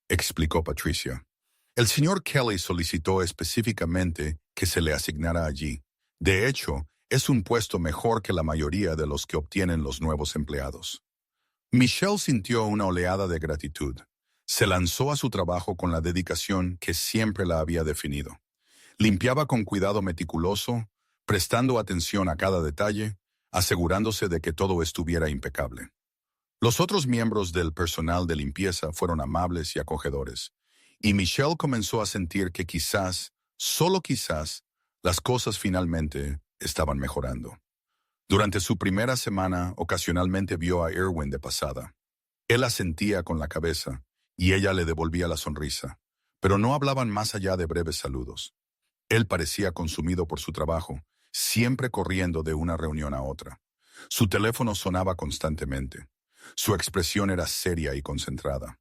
explicó Patricia. El señor Kelly solicitó específicamente que se le asignara allí. De hecho, es un puesto mejor que la mayoría de los que obtienen los nuevos empleados. Michelle sintió una oleada de gratitud. Se lanzó a su trabajo con la dedicación que siempre la había definido. Limpiaba con cuidado meticuloso, prestando atención a cada detalle, asegurándose de que todo estuviera impecable. Los otros miembros del personal de limpieza fueron amables y acogedores, y Michelle comenzó a sentir que quizás, solo quizás, las cosas finalmente estaban mejorando. Durante su primera semana, ocasionalmente vio a Irwin de pasada. Él asentía con la cabeza, y ella le devolvía la sonrisa, pero no hablaban más allá de breves saludos. Él parecía consumido por su trabajo, siempre corriendo de una reunión a otra. Su teléfono sonaba constantemente. Su expresión era seria y concentrada.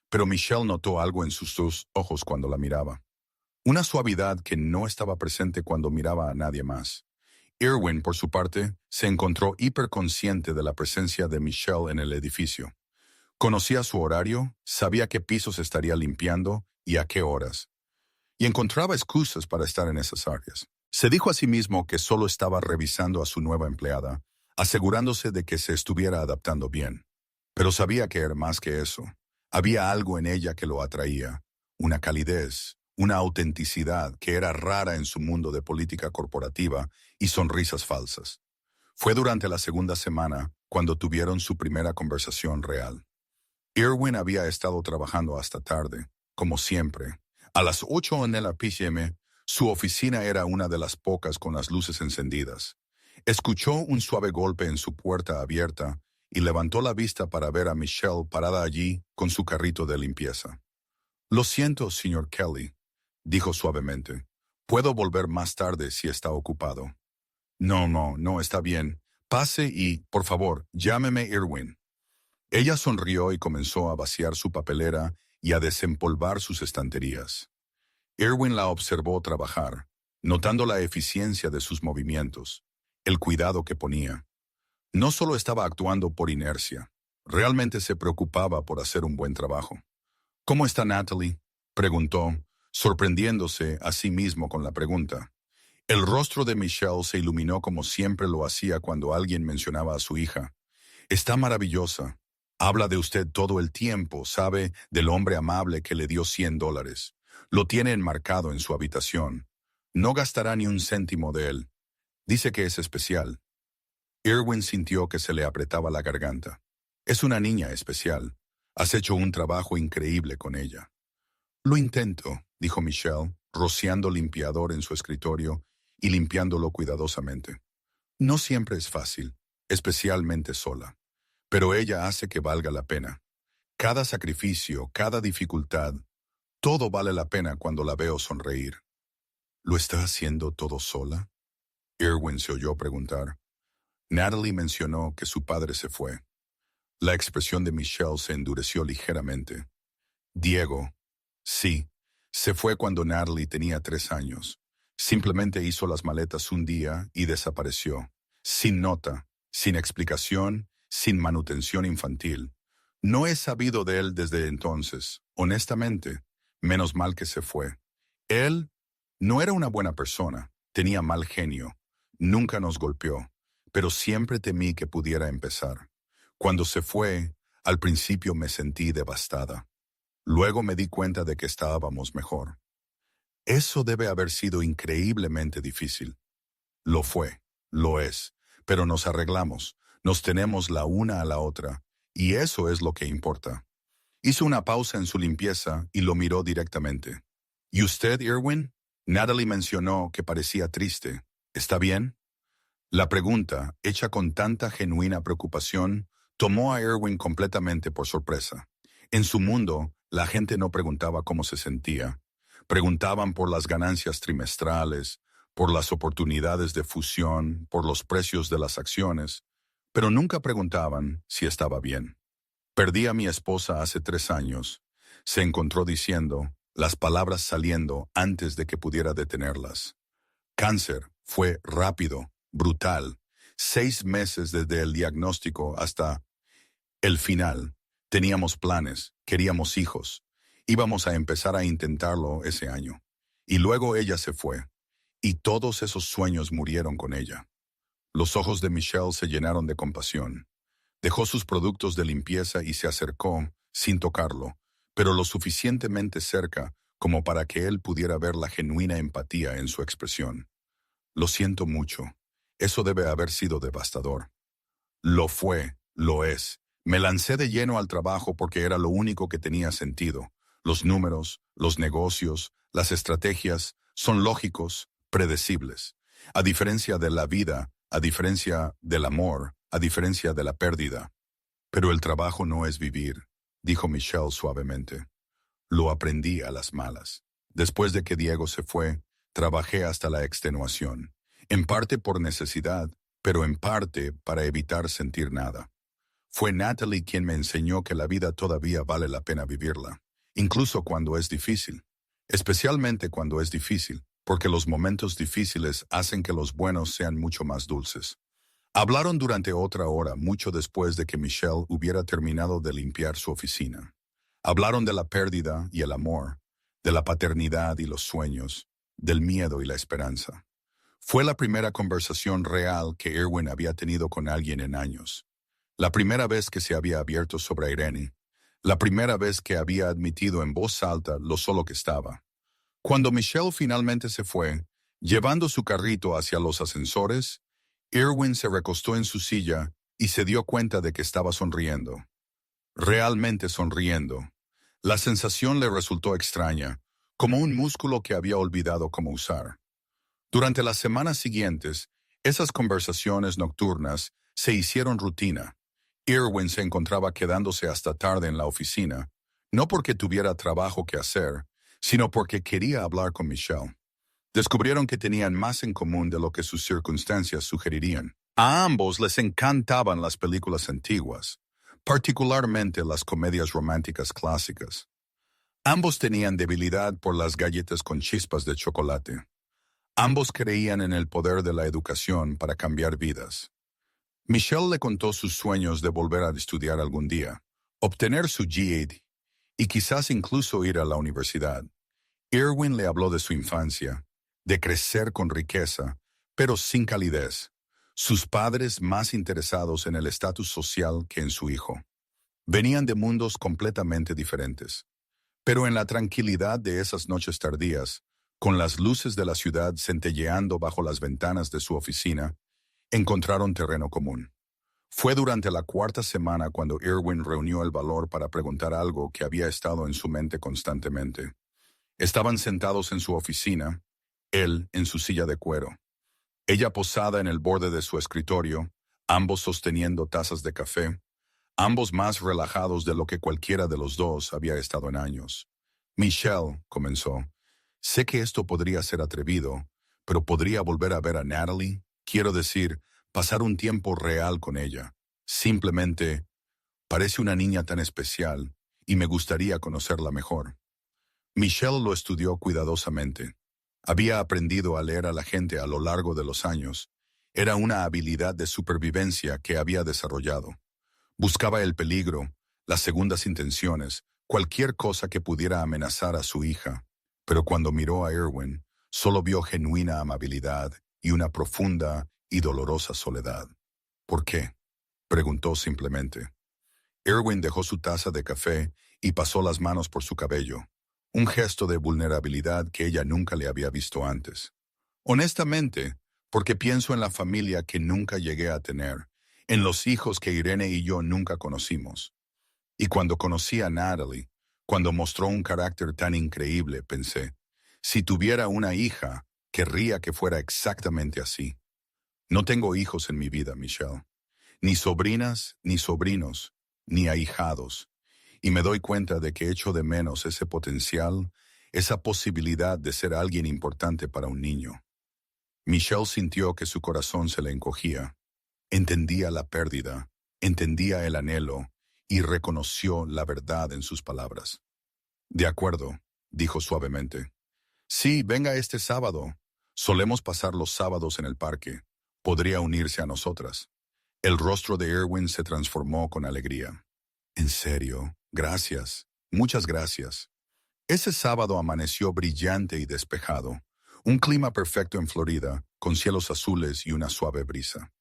Pero Michelle notó algo en sus 2 ojos cuando la miraba. Una suavidad que no estaba presente cuando miraba a nadie más. Irwin, por su parte, se encontró hiperconsciente de la presencia de Michelle en el edificio. Conocía su horario, sabía qué pisos estaría limpiando y a qué horas. Y encontraba excusas para estar en esas áreas. Se dijo a sí mismo que solo estaba revisando a su nueva empleada, asegurándose de que se estuviera adaptando bien. Pero sabía que era más que eso. Había algo en ella que lo atraía, una calidez, una autenticidad que era rara en su mundo de política corporativa y sonrisas falsas. Fue durante la segunda semana cuando tuvieron su primera conversación real. Irwin había estado trabajando hasta tarde, como siempre. A las 8 en la p.m., su oficina era una de las pocas con las luces encendidas. Escuchó un suave golpe en su puerta abierta y levantó la vista para ver a Michelle parada allí con su carrito de limpieza. «Lo siento, señor Kelly», dijo suavemente. «Puedo volver más tarde si está ocupado». No, está bien. Pase y, por favor, llámeme Irwin». Ella sonrió y comenzó a vaciar su papelera y a desempolvar sus estanterías. Irwin la observó trabajar, notando la eficiencia de sus movimientos, el cuidado que ponía. No solo estaba actuando por inercia, realmente se preocupaba por hacer un buen trabajo. «¿Cómo está Natalie?», preguntó, sorprendiéndose a sí mismo con la pregunta. El rostro de Michelle se iluminó como siempre lo hacía cuando alguien mencionaba a su hija. «Está maravillosa. Habla de usted todo el tiempo, sabe, del hombre amable que le dio $100. Lo tiene enmarcado en su habitación. No gastará ni un céntimo de él. Dice que es especial». Irwin sintió que se le apretaba la garganta. «Es una niña especial. Has hecho un trabajo increíble con ella». «Lo intento», dijo Michelle, rociando limpiador en su escritorio y limpiándolo cuidadosamente. «No siempre es fácil, especialmente sola. Pero ella hace que valga la pena. Cada sacrificio, cada dificultad, todo vale la pena cuando la veo sonreír». «¿Lo está haciendo todo sola?», Irwin se oyó preguntar. Natalie mencionó que su padre se fue. La expresión de Michelle se endureció ligeramente. «Diego, sí, se fue cuando Natalie tenía 3 años. Simplemente hizo las maletas un día y desapareció. Sin nota, sin explicación, sin manutención infantil. No he sabido de él desde entonces, honestamente. Menos mal que se fue. Él no era una buena persona, tenía mal genio. Nunca nos golpeó, pero siempre temí que pudiera empezar. Cuando se fue, al principio me sentí devastada. Luego me di cuenta de que estábamos mejor. Eso debe haber sido increíblemente difícil». «Lo fue, lo es, pero nos arreglamos, nos tenemos la una a la otra, y eso es lo que importa». Hizo una pausa en su limpieza y lo miró directamente. «¿Y usted, Irwin?». Natalie mencionó que parecía triste. «¿Está bien?». La pregunta, hecha con tanta genuina preocupación, tomó a Irwin completamente por sorpresa. En su mundo, la gente no preguntaba cómo se sentía. Preguntaban por las ganancias trimestrales, por las oportunidades de fusión, por los precios de las acciones, pero nunca preguntaban si estaba bien. «Perdí a mi esposa hace 3 años», se encontró diciendo, las palabras saliendo antes de que pudiera detenerlas. «Cáncer, fue rápido, brutal. 6 meses desde el diagnóstico hasta el final. Teníamos planes, queríamos hijos. Íbamos a empezar a intentarlo ese año. Y luego ella se fue. Y todos esos sueños murieron con ella». Los ojos de Michelle se llenaron de compasión. Dejó sus productos de limpieza y se acercó, sin tocarlo, pero lo suficientemente cerca como para que él pudiera ver la genuina empatía en su expresión. «Lo siento mucho. Eso debe haber sido devastador». «Lo fue, lo es. Me lancé de lleno al trabajo porque era lo único que tenía sentido. Los números, los negocios, las estrategias son lógicos, predecibles. A diferencia de la vida, a diferencia del amor, a diferencia de la pérdida. Pero el trabajo no es vivir», dijo Michelle suavemente. «Lo aprendí a las malas. Después de que Diego se fue, trabajé hasta la extenuación. En parte por necesidad, pero en parte para evitar sentir nada. Fue Natalie quien me enseñó que la vida todavía vale la pena vivirla, incluso cuando es difícil. Especialmente cuando es difícil, porque los momentos difíciles hacen que los buenos sean mucho más dulces». Hablaron durante otra hora, mucho después de que Michelle hubiera terminado de limpiar su oficina. Hablaron de la pérdida y el amor, de la paternidad y los sueños, del miedo y la esperanza. Fue la primera conversación real que Irwin había tenido con alguien en años. La primera vez que se había abierto sobre Irene. La primera vez que había admitido en voz alta lo solo que estaba. Cuando Michelle finalmente se fue, llevando su carrito hacia los ascensores, Irwin se recostó en su silla y se dio cuenta de que estaba sonriendo. Realmente sonriendo. La sensación le resultó extraña, como un músculo que había olvidado cómo usar. Durante las semanas siguientes, esas conversaciones nocturnas se hicieron rutina. Irwin se encontraba quedándose hasta tarde en la oficina, no porque tuviera trabajo que hacer, sino porque quería hablar con Michelle. Descubrieron que tenían más en común de lo que sus circunstancias sugerirían. A ambos les encantaban las películas antiguas, particularmente las comedias románticas clásicas. Ambos tenían debilidad por las galletas con chispas de chocolate. Ambos creían en el poder de la educación para cambiar vidas. Michelle le contó sus sueños de volver a estudiar algún día, obtener su GED y quizás incluso ir a la universidad. Irwin le habló de su infancia, de crecer con riqueza, pero sin calidez. Sus padres más interesados en el estatus social que en su hijo. Venían de mundos completamente diferentes. Pero en la tranquilidad de esas noches tardías, con las luces de la ciudad centelleando bajo las ventanas de su oficina, encontraron terreno común. Fue durante la cuarta semana cuando Irwin reunió el valor para preguntar algo que había estado en su mente constantemente. Estaban sentados en su oficina, él en su silla de cuero, ella posada en el borde de su escritorio, ambos sosteniendo tazas de café, ambos más relajados de lo que cualquiera de los dos había estado en años. Michelle, comenzó, sé que esto podría ser atrevido, pero podría volver a ver a Natalie, quiero decir, pasar un tiempo real con ella. Simplemente, parece una niña tan especial y me gustaría conocerla mejor. Michelle lo estudió cuidadosamente. Había aprendido a leer a la gente a lo largo de los años. Era una habilidad de supervivencia que había desarrollado. Buscaba el peligro, las segundas intenciones, cualquier cosa que pudiera amenazar a su hija. Pero cuando miró a Irwin, solo vio genuina amabilidad y una profunda y dolorosa soledad. ¿Por qué?, preguntó simplemente. Irwin dejó su taza de café y pasó las manos por su cabello, un gesto de vulnerabilidad que ella nunca le había visto antes. Honestamente, porque pienso en la familia que nunca llegué a tener, en los hijos que Irene y yo nunca conocimos. Y cuando conocí a Natalie, cuando mostró un carácter tan increíble, pensé, si tuviera una hija, querría que fuera exactamente así. No tengo hijos en mi vida, Michelle. Ni sobrinas, ni sobrinos, ni ahijados. Y me doy cuenta de que echo de menos ese potencial, esa posibilidad de ser alguien importante para un niño. Michelle sintió que su corazón se le encogía. Entendía la pérdida, entendía el anhelo y reconoció la verdad en sus palabras. De acuerdo, dijo suavemente. Sí, venga este sábado. Solemos pasar los sábados en el parque. Podría unirse a nosotras. El rostro de Irwin se transformó con alegría. En serio, gracias, muchas gracias. Ese sábado amaneció brillante y despejado. Un clima perfecto en Florida, con cielos azules y una suave brisa.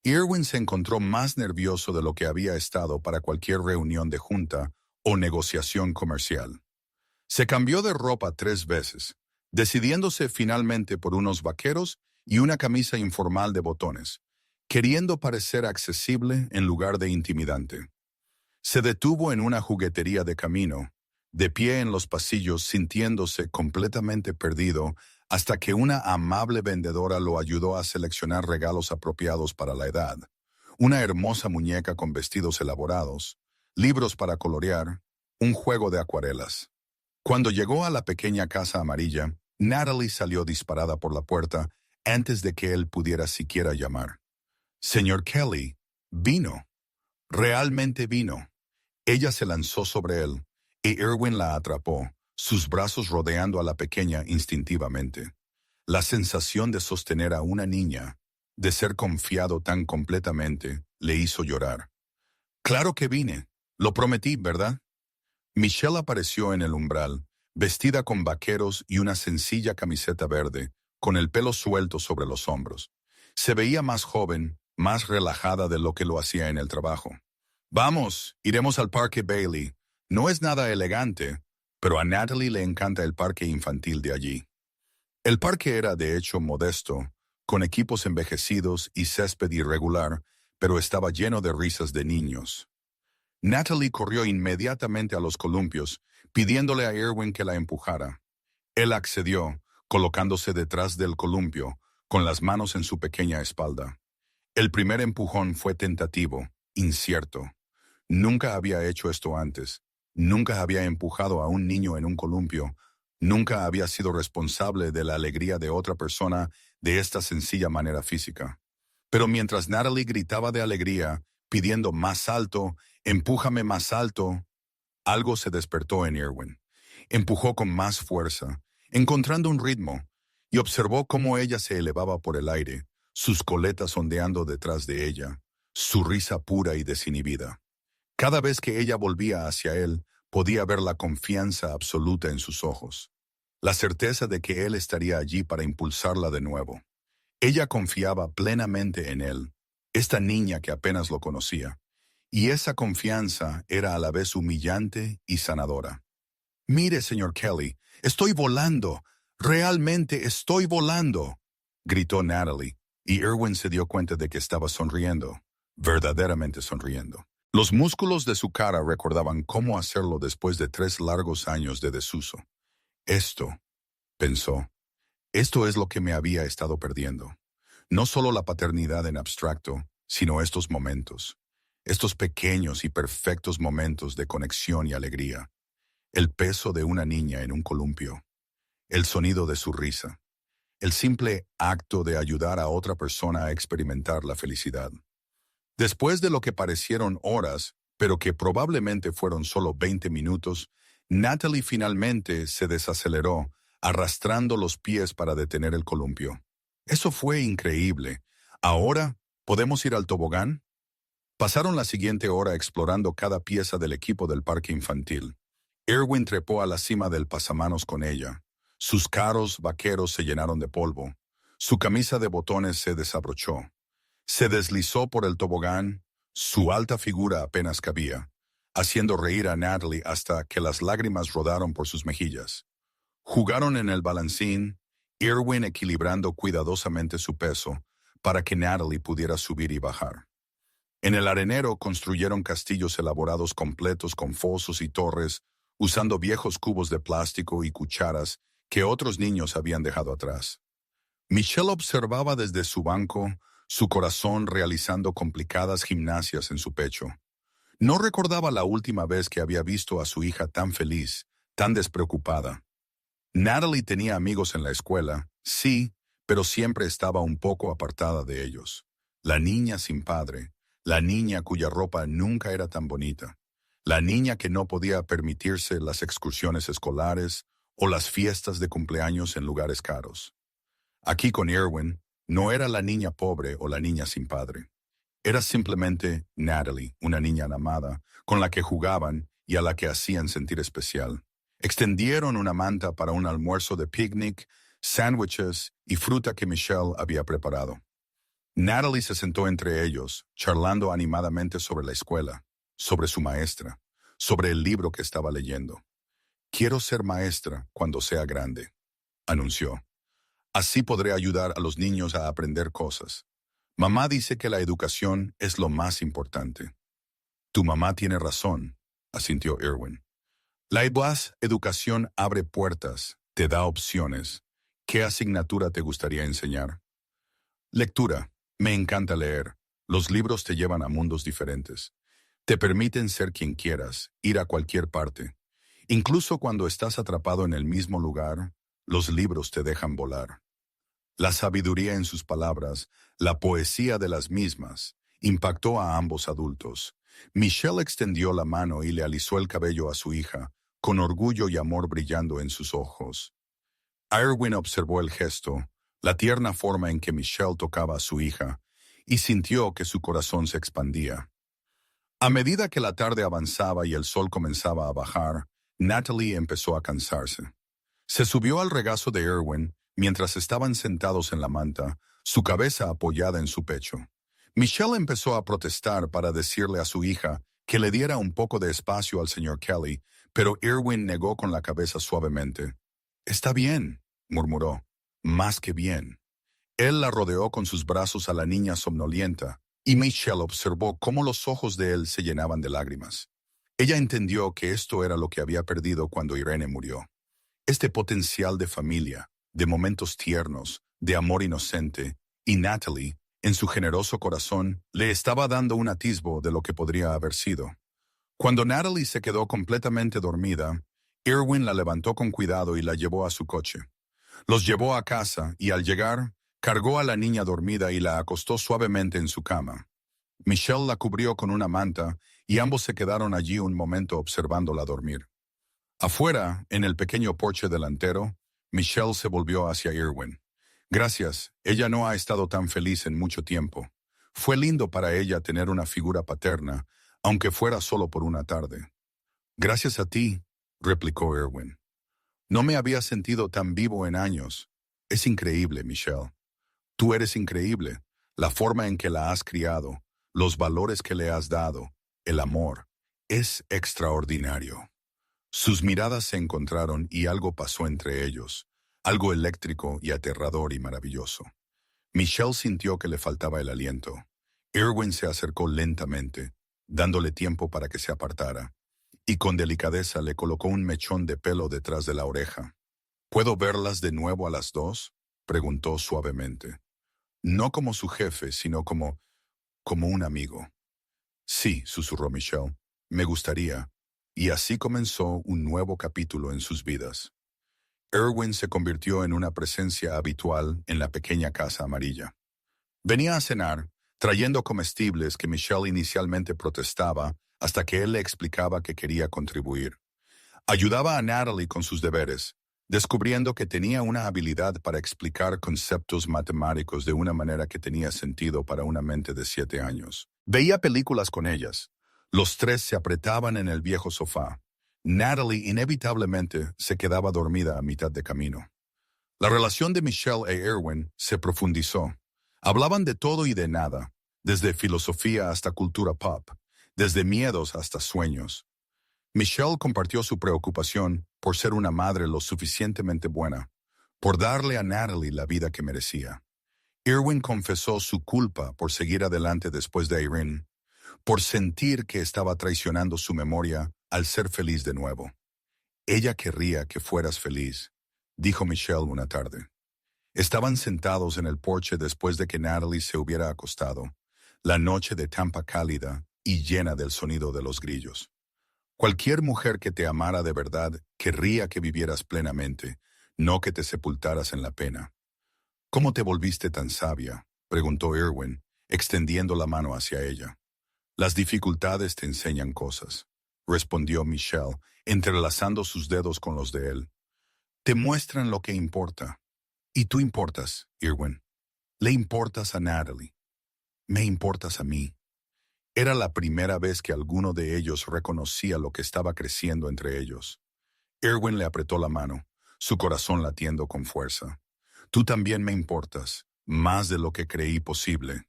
Irwin se encontró más nervioso de lo que había estado para cualquier reunión de junta o negociación comercial. Se cambió de ropa 3 veces, decidiéndose finalmente por unos vaqueros y una camisa informal de botones, queriendo parecer accesible en lugar de intimidante. Se detuvo en una juguetería de camino, de pie en los pasillos sintiéndose completamente perdido hasta que una amable vendedora lo ayudó a seleccionar regalos apropiados para la edad. Una hermosa muñeca con vestidos elaborados, libros para colorear, un juego de acuarelas. Cuando llegó a la pequeña casa amarilla, Natalie salió disparada por la puerta antes de que él pudiera siquiera llamar. Señor Kelly, vino. Realmente vino. Ella se lanzó sobre él, y Irwin la atrapó, sus brazos rodeando a la pequeña instintivamente. La sensación de sostener a una niña, de ser confiado tan completamente, le hizo llorar. Claro que vine, lo prometí, ¿verdad? Michelle apareció en el umbral, vestida con vaqueros y una sencilla camiseta verde, con el pelo suelto sobre los hombros. Se veía más joven, más relajada de lo que lo hacía en el trabajo. Vamos, iremos al Parque Bailey. No es nada elegante, pero a Natalie le encanta el parque infantil de allí. El parque era de hecho modesto, con equipos envejecidos y césped irregular, pero estaba lleno de risas de niños. Natalie corrió inmediatamente a los columpios, pidiéndole a Erwin que la empujara. Él accedió, colocándose detrás del columpio, con las manos en su pequeña espalda. El primer empujón fue tentativo, incierto. Nunca había hecho esto antes. Nunca había empujado a un niño en un columpio. Nunca había sido responsable de la alegría de otra persona de esta sencilla manera física. Pero mientras Natalie gritaba de alegría, pidiendo más alto, «empújame más alto», algo se despertó en Erwin. Empujó con más fuerza, encontrando un ritmo, y observó cómo ella se elevaba por el aire, sus coletas ondeando detrás de ella, su risa pura y desinhibida. Cada vez que ella volvía hacia él, podía ver la confianza absoluta en sus ojos, la certeza de que él estaría allí para impulsarla de nuevo. Ella confiaba plenamente en él, esta niña que apenas lo conocía, y esa confianza era a la vez humillante y sanadora. «Mire, señor Kelly, estoy volando, realmente estoy volando», gritó Natalie, y Erwin se dio cuenta de que estaba sonriendo, verdaderamente sonriendo. Los músculos de su cara recordaban cómo hacerlo después de 3 largos años de desuso. Esto, pensó, esto es lo que me había estado perdiendo. No solo la paternidad en abstracto, sino estos momentos, estos pequeños y perfectos momentos de conexión y alegría. El peso de una niña en un columpio, el sonido de su risa, el simple acto de ayudar a otra persona a experimentar la felicidad. Después de lo que parecieron horas, pero que probablemente fueron solo 20 minutos, Natalie finalmente se desaceleró, arrastrando los pies para detener el columpio. Eso fue increíble. ¿Ahora podemos ir al tobogán? Pasaron la siguiente hora explorando cada pieza del equipo del parque infantil. Erwin trepó a la cima del pasamanos con ella. Sus caros vaqueros se llenaron de polvo. Su camisa de botones se desabrochó. Se deslizó por el tobogán, su alta figura apenas cabía, haciendo reír a Natalie hasta que las lágrimas rodaron por sus mejillas. Jugaron en el balancín, Erwin equilibrando cuidadosamente su peso para que Natalie pudiera subir y bajar. En el arenero construyeron castillos elaborados completos con fosos y torres, usando viejos cubos de plástico y cucharas que otros niños habían dejado atrás. Michelle observaba desde su banco, su corazón realizando complicadas gimnasias en su pecho. No recordaba la última vez que había visto a su hija tan feliz, tan despreocupada. Natalie tenía amigos en la escuela, sí, pero siempre estaba un poco apartada de ellos. La niña sin padre, la niña cuya ropa nunca era tan bonita, la niña que no podía permitirse las excursiones escolares o las fiestas de cumpleaños en lugares caros. Aquí con Erwin, no era la niña pobre o la niña sin padre. Era simplemente Natalie, una niña amada, con la que jugaban y a la que hacían sentir especial. Extendieron una manta para un almuerzo de picnic, sándwiches y fruta que Michelle había preparado. Natalie se sentó entre ellos, charlando animadamente sobre la escuela, sobre su maestra, sobre el libro que estaba leyendo. «Quiero ser maestra cuando sea grande», anunció. «Así podré ayudar a los niños a aprender cosas. Mamá dice que la educación es lo más importante». «Tu mamá tiene razón», asintió Erwin. «La educación abre puertas, te da opciones. ¿Qué asignatura te gustaría enseñar?» «Lectura. Me encanta leer. Los libros te llevan a mundos diferentes. Te permiten ser quien quieras, ir a cualquier parte. Incluso cuando estás atrapado en el mismo lugar, los libros te dejan volar». La sabiduría en sus palabras, la poesía de las mismas, impactó a ambos adultos. Michelle extendió la mano y le alisó el cabello a su hija, con orgullo y amor brillando en sus ojos. Erwin observó el gesto, la tierna forma en que Michelle tocaba a su hija, y sintió que su corazón se expandía. A medida que la tarde avanzaba y el sol comenzaba a bajar, Natalie empezó a cansarse. Se subió al regazo de Erwin mientras estaban sentados en la manta, su cabeza apoyada en su pecho. Michelle empezó a protestar para decirle a su hija que le diera un poco de espacio al señor Kelly, Pero Irwin negó con la cabeza suavemente. «Está bien», murmuró. «Más que bien». Él la rodeó con sus brazos a la niña somnolienta, y Michelle observó cómo los ojos de él se llenaban de lágrimas. Ella entendió que esto era lo que había perdido cuando Irene murió. Este potencial de familia, de momentos tiernos, de amor inocente, y Natalie, en su generoso corazón, le estaba dando un atisbo de lo que podría haber sido. Cuando Natalie se quedó completamente dormida, Irwin la levantó con cuidado y la llevó a su coche. Los llevó a casa y al llegar, cargó a la niña dormida y la acostó suavemente en su cama. Michelle la cubrió con una manta y ambos se quedaron allí un momento observándola dormir. Afuera, en el pequeño porche delantero, Michelle se volvió hacia Irwin. «Gracias, ella no ha estado tan feliz en mucho tiempo. Fue lindo para ella tener una figura paterna, aunque fuera solo por una tarde». «Gracias a ti», replicó Irwin. «No me había sentido tan vivo en años. Es increíble, Michelle. Tú eres increíble. La forma en que la has criado, los valores que le has dado, el amor, es extraordinario». Sus miradas se encontraron y algo pasó entre ellos, algo eléctrico y aterrador y maravilloso. Michelle sintió que le faltaba el aliento. Irwin se acercó lentamente, dándole tiempo para que se apartara, y con delicadeza le colocó un mechón de pelo detrás de la oreja. «¿Puedo verlas de nuevo a las dos?», preguntó suavemente. «No como su jefe, sino como un amigo». «Sí», susurró Michelle, «me gustaría». Y así comenzó un nuevo capítulo en sus vidas. Irwin se convirtió en una presencia habitual en la pequeña casa amarilla. Venía a cenar, trayendo comestibles que Michelle inicialmente protestaba hasta que él le explicaba que quería contribuir. Ayudaba a Natalie con sus deberes, descubriendo que tenía una habilidad para explicar conceptos matemáticos de una manera que tenía sentido para una mente de 7 años. Veía películas con ellas. Los tres se apretaban en el viejo sofá. Natalie inevitablemente se quedaba dormida a mitad de camino. La relación de Michelle e Irwin se profundizó. Hablaban de todo y de nada, desde filosofía hasta cultura pop, desde miedos hasta sueños. Michelle compartió su preocupación por ser una madre lo suficientemente buena, por darle a Natalie la vida que merecía. Irwin confesó su culpa por seguir adelante después de Irene, por sentir que estaba traicionando su memoria al ser feliz de nuevo. «Ella querría que fueras feliz», dijo Michelle una tarde. Estaban sentados en el porche después de que Natalie se hubiera acostado, la noche de Tampa cálida y llena del sonido de los grillos. «Cualquier mujer que te amara de verdad querría que vivieras plenamente, no que te sepultaras en la pena». «¿Cómo te volviste tan sabia?», preguntó Irwin, extendiendo la mano hacia ella. «Las dificultades te enseñan cosas», respondió Michelle, entrelazando sus dedos con los de él. «Te muestran lo que importa. Y tú importas, Irwin. Le importas a Natalie. Me importas a mí». Era la primera vez que alguno de ellos reconocía lo que estaba creciendo entre ellos. Irwin le apretó la mano, su corazón latiendo con fuerza. «Tú también me importas, más de lo que creí posible».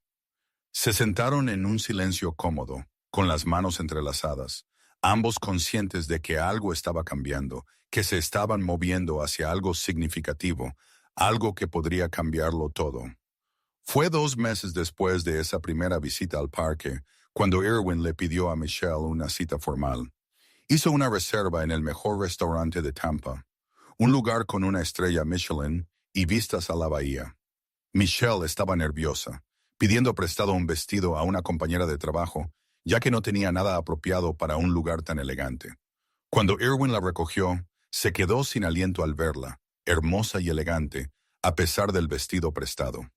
Se sentaron en un silencio cómodo, con las manos entrelazadas, ambos conscientes de que algo estaba cambiando, que se estaban moviendo hacia algo significativo, algo que podría cambiarlo todo. Fue 2 meses después de esa primera visita al parque, cuando Irwin le pidió a Michelle una cita formal. Hizo una reserva en el mejor restaurante de Tampa, un lugar con una estrella Michelin y vistas a la bahía. Michelle estaba nerviosa, pidiendo prestado un vestido a una compañera de trabajo, ya que no tenía nada apropiado para un lugar tan elegante. Cuando Irwin la recogió, se quedó sin aliento al verla, hermosa y elegante, a pesar del vestido prestado.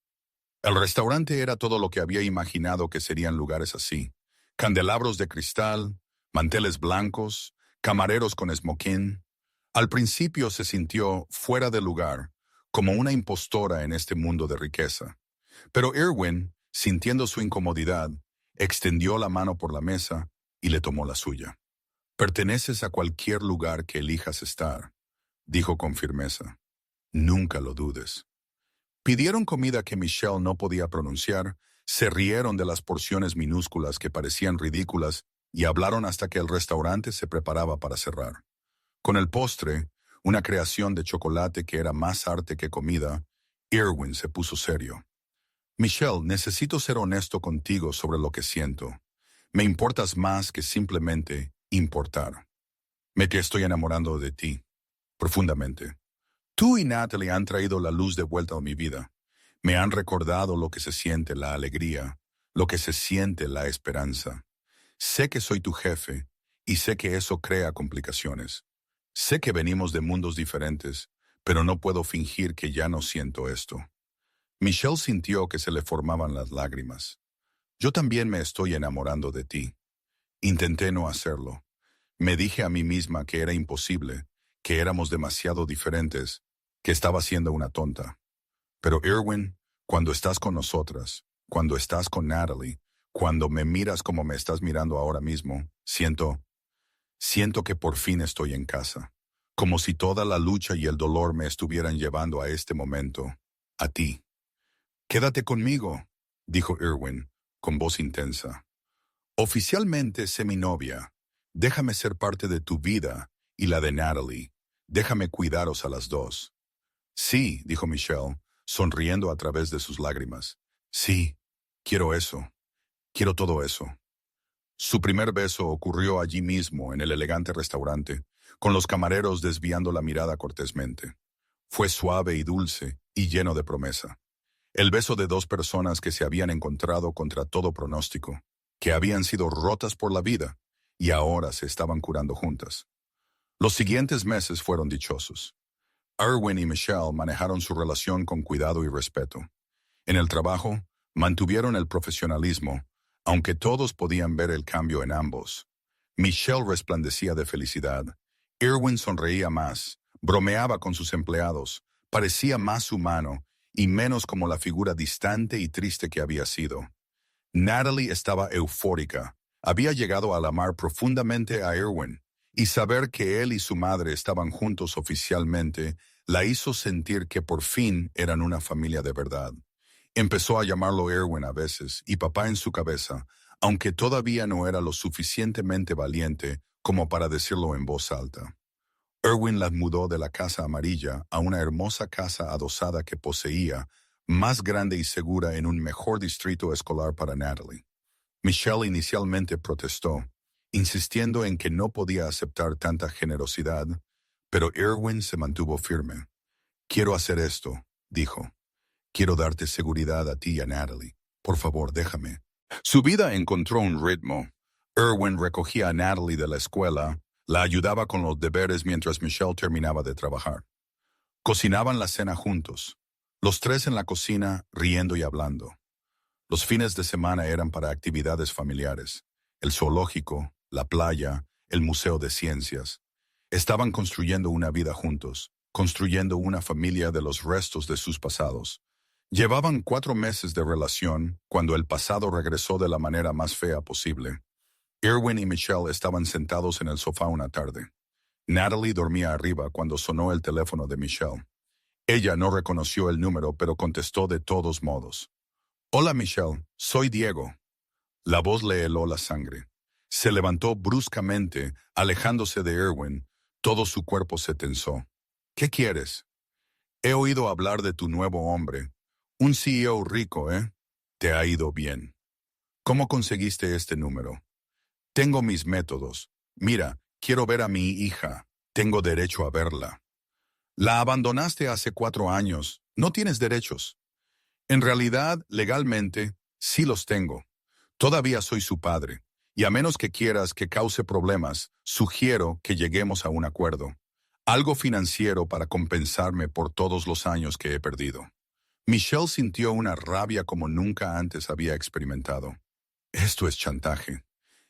El restaurante era todo lo que había imaginado que serían lugares así: candelabros de cristal, manteles blancos, camareros con smoking. Al principio se sintió fuera de lugar, como una impostora en este mundo de riqueza. Pero Irwin, sintiendo su incomodidad, extendió la mano por la mesa y le tomó la suya. «Perteneces a cualquier lugar que elijas estar», dijo con firmeza. «Nunca lo dudes». Pidieron comida que Michelle no podía pronunciar, se rieron de las porciones minúsculas que parecían ridículas y hablaron hasta que el restaurante se preparaba para cerrar. Con el postre, una creación de chocolate que era más arte que comida, Irwin se puso serio. Michelle, necesito ser honesto contigo sobre lo que siento. Me importas más que simplemente importar. Me que estoy enamorando de ti, profundamente. Tú y Natalie han traído la luz de vuelta a mi vida. Me han recordado lo que se siente la alegría, lo que se siente la esperanza. Sé que soy tu jefe y sé que eso crea complicaciones. Sé que venimos de mundos diferentes, pero no puedo fingir que ya no siento esto. Michelle sintió que se le formaban las lágrimas. Yo también me estoy enamorando de ti. Intenté no hacerlo. Me dije a mí misma que era imposible, que éramos demasiado diferentes, que estaba siendo una tonta. Pero Irwin, cuando estás con nosotras, cuando estás con Natalie, cuando me miras como me estás mirando ahora mismo, siento que por fin estoy en casa. Como si toda la lucha y el dolor me estuvieran llevando a este momento, a ti. Quédate conmigo, dijo Irwin, con voz intensa. Oficialmente sé mi novia. Déjame ser parte de tu vida y la de Natalie. Déjame cuidaros a las dos. Sí, dijo Michelle, sonriendo a través de sus lágrimas. Sí, quiero eso. Quiero todo eso. Su primer beso ocurrió allí mismo, en el elegante restaurante, con los camareros desviando la mirada cortésmente. Fue suave y dulce y lleno de promesa. El beso de dos personas que se habían encontrado contra todo pronóstico, que habían sido rotas por la vida y ahora se estaban curando juntas. Los siguientes meses fueron dichosos. Irwin y Michelle manejaron su relación con cuidado y respeto. En el trabajo, mantuvieron el profesionalismo, aunque todos podían ver el cambio en ambos. Michelle resplandecía de felicidad. Irwin sonreía más, bromeaba con sus empleados, parecía más humano y menos como la figura distante y triste que había sido. Natalie estaba eufórica. Había llegado a amar profundamente a Irwin, y saber que él y su madre estaban juntos oficialmente la hizo sentir que por fin eran una familia de verdad. Empezó a llamarlo Irwin a veces y papá en su cabeza, aunque todavía no era lo suficientemente valiente como para decirlo en voz alta. Irwin la mudó de la casa amarilla a una hermosa casa adosada que poseía, más grande y segura en un mejor distrito escolar para Natalie. Michelle inicialmente protestó, insistiendo en que no podía aceptar tanta generosidad, pero Irwin se mantuvo firme. Quiero hacer esto, dijo. Quiero darte seguridad a ti y a Natalie. Por favor, déjame. Su vida encontró un ritmo. Irwin recogía a Natalie de la escuela, la ayudaba con los deberes mientras Michelle terminaba de trabajar. Cocinaban la cena juntos, los tres en la cocina riendo y hablando. Los fines de semana eran para actividades familiares, el zoológico, la playa, el museo de ciencias. Estaban construyendo una vida juntos, construyendo una familia de los restos de sus pasados. Llevaban 4 meses de relación cuando el pasado regresó de la manera más fea posible. Irwin y Michelle estaban sentados en el sofá una tarde. Natalie dormía arriba cuando sonó el teléfono de Michelle. Ella no reconoció el número, pero contestó de todos modos. Hola Michelle, soy Diego. La voz le heló la sangre. Se levantó bruscamente, alejándose de Irwin. Todo su cuerpo se tensó. ¿Qué quieres? He oído hablar de tu nuevo hombre. Un CEO rico, ¿eh? Te ha ido bien. ¿Cómo conseguiste este número? Tengo mis métodos. Mira, quiero ver a mi hija. Tengo derecho a verla. La abandonaste hace 4 años. No tienes derechos. En realidad, legalmente, sí los tengo. Todavía soy su padre, y a menos que quieras que cause problemas, sugiero que lleguemos a un acuerdo. Algo financiero para compensarme por todos los años que he perdido. Michelle sintió una rabia como nunca antes había experimentado. Esto es chantaje.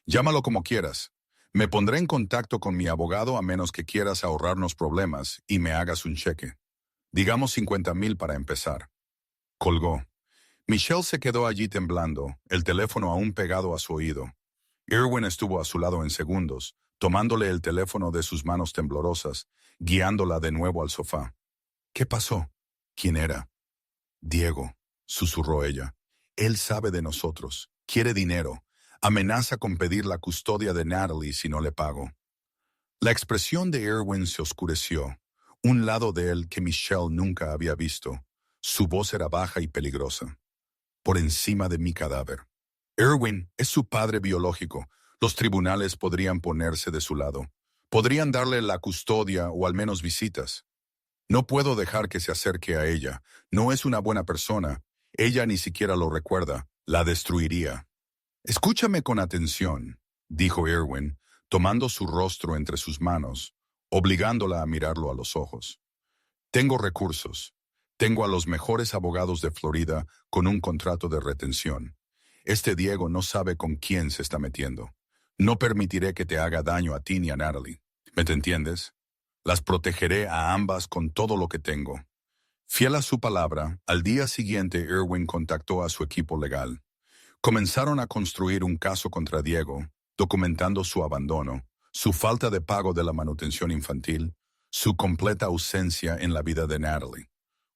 Llámalo como quieras. Me pondré en contacto con mi abogado a menos que quieras ahorrarnos problemas y me hagas un cheque. Digamos 50,000 para empezar. Colgó. Michelle se quedó allí temblando, el teléfono aún pegado a su oído. Irwin estuvo a su lado en segundos, tomándole el teléfono de sus manos temblorosas, guiándola de nuevo al sofá. ¿Qué pasó? ¿Quién era? Diego, susurró ella. Él sabe de nosotros, quiere dinero, amenaza con pedir la custodia de Natalie si no le pago. La expresión de Erwin se oscureció, un lado de él que Michelle nunca había visto. Su voz era baja y peligrosa. Por encima de mi cadáver. Erwin es su padre biológico. Los tribunales podrían ponerse de su lado. Podrían darle la custodia o al menos visitas. No puedo dejar que se acerque a ella. No es una buena persona. Ella ni siquiera lo recuerda. La destruiría. Escúchame con atención, dijo Erwin, tomando su rostro entre sus manos, obligándola a mirarlo a los ojos. Tengo recursos. Tengo a los mejores abogados de Florida con un contrato de retención. Este Diego no sabe con quién se está metiendo. No permitiré que te haga daño a ti ni a Natalie. ¿Me te entiendes? Las protegeré a ambas con todo lo que tengo. Fiel a su palabra, al día siguiente Erwin contactó a su equipo legal. Comenzaron a construir un caso contra Diego, documentando su abandono, su falta de pago de la manutención infantil, su completa ausencia en la vida de Natalie.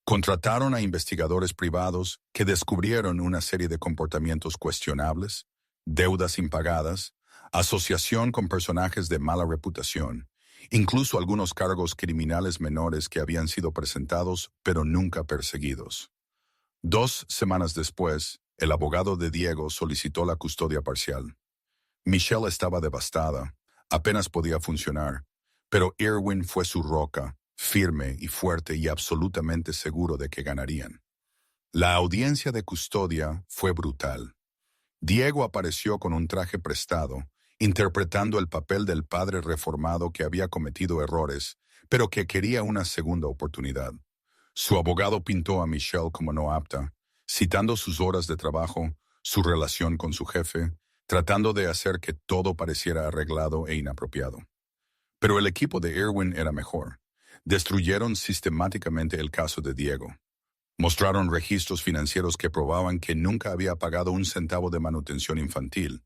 Contrataron a investigadores privados que descubrieron una serie de comportamientos cuestionables, deudas impagadas, asociación con personajes de mala reputación, incluso algunos cargos criminales menores que habían sido presentados pero nunca perseguidos. 2 semanas después, el abogado de Diego solicitó la custodia parcial. Michelle estaba devastada, apenas podía funcionar, pero Erwin fue su roca, firme y fuerte y absolutamente seguro de que ganarían. La audiencia de custodia fue brutal. Diego apareció con un traje prestado, interpretando el papel del padre reformado que había cometido errores, pero que quería una segunda oportunidad. Su abogado pintó a Michelle como no apta, citando sus horas de trabajo, su relación con su jefe, tratando de hacer que todo pareciera arreglado e inapropiado. Pero el equipo de Erwin era mejor. Destruyeron sistemáticamente el caso de Diego. Mostraron registros financieros que probaban que nunca había pagado un centavo de manutención infantil.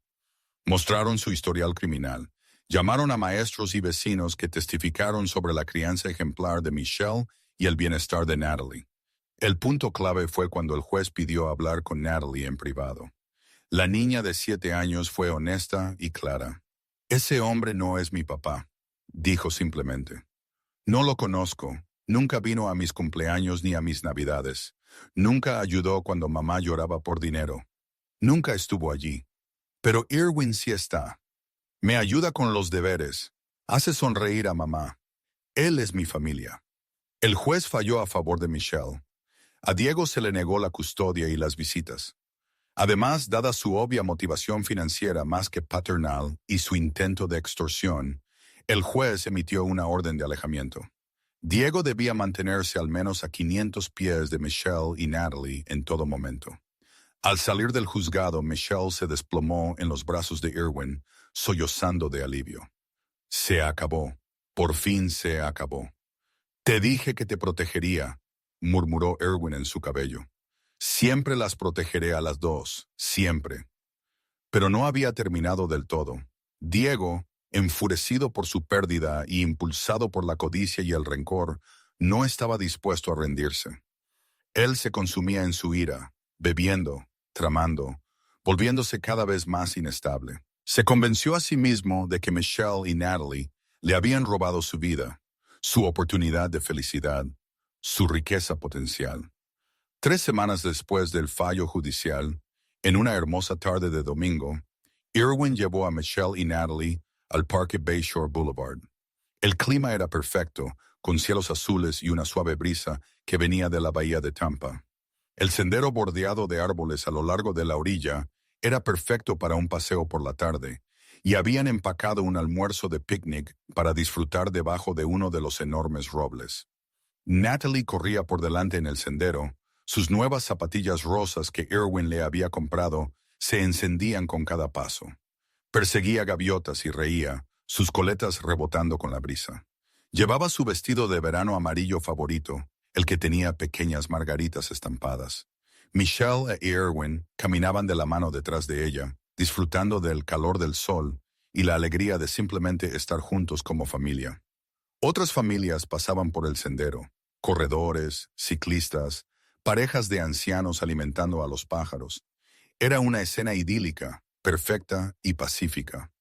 Mostraron su historial criminal. Llamaron a maestros y vecinos que testificaron sobre la crianza ejemplar de Michelle y el bienestar de Natalie. El punto clave fue cuando el juez pidió hablar con Natalie en privado. La niña de 7 años fue honesta y clara. Ese hombre no es mi papá, dijo simplemente. No lo conozco. Nunca vino a mis cumpleaños ni a mis navidades. Nunca ayudó cuando mamá lloraba por dinero. Nunca estuvo allí. Pero Erwin sí está. Me ayuda con los deberes. Hace sonreír a mamá. Él es mi familia. El juez falló a favor de Michelle. A Diego se le negó la custodia y las visitas. Además, dada su obvia motivación financiera más que paternal y su intento de extorsión, el juez emitió una orden de alejamiento. Diego debía mantenerse al menos a 500 pies de Michelle y Natalie en todo momento. Al salir del juzgado, Michelle se desplomó en los brazos de Erwin, sollozando de alivio. Se acabó. Por fin se acabó. Te dije que te protegería, murmuró Erwin en su cabello. Siempre las protegeré a las dos, siempre. Pero no había terminado del todo. Diego, enfurecido por su pérdida y impulsado por la codicia y el rencor, no estaba dispuesto a rendirse. Él se consumía en su ira, bebiendo, tramando, volviéndose cada vez más inestable. Se convenció a sí mismo de que Michelle y Natalie le habían robado su vida, su oportunidad de felicidad, su riqueza potencial. 3 semanas después del fallo judicial, en una hermosa tarde de domingo, Erwin llevó a Michelle y Natalie al Parque Bayshore Boulevard. El clima era perfecto, con cielos azules y una suave brisa que venía de la bahía de Tampa. El sendero bordeado de árboles a lo largo de la orilla era perfecto para un paseo por la tarde, y habían empacado un almuerzo de picnic para disfrutar debajo de uno de los enormes robles. Natalie corría por delante en el sendero. Sus nuevas zapatillas rosas que Erwin le había comprado se encendían con cada paso. Perseguía gaviotas y reía, sus coletas rebotando con la brisa. Llevaba su vestido de verano amarillo favorito, el que tenía pequeñas margaritas estampadas. Michelle e Erwin caminaban de la mano detrás de ella, disfrutando del calor del sol y la alegría de simplemente estar juntos como familia. Otras familias pasaban por el sendero, corredores, ciclistas, parejas de ancianos alimentando a los pájaros. Era una escena idílica, perfecta y pacífica.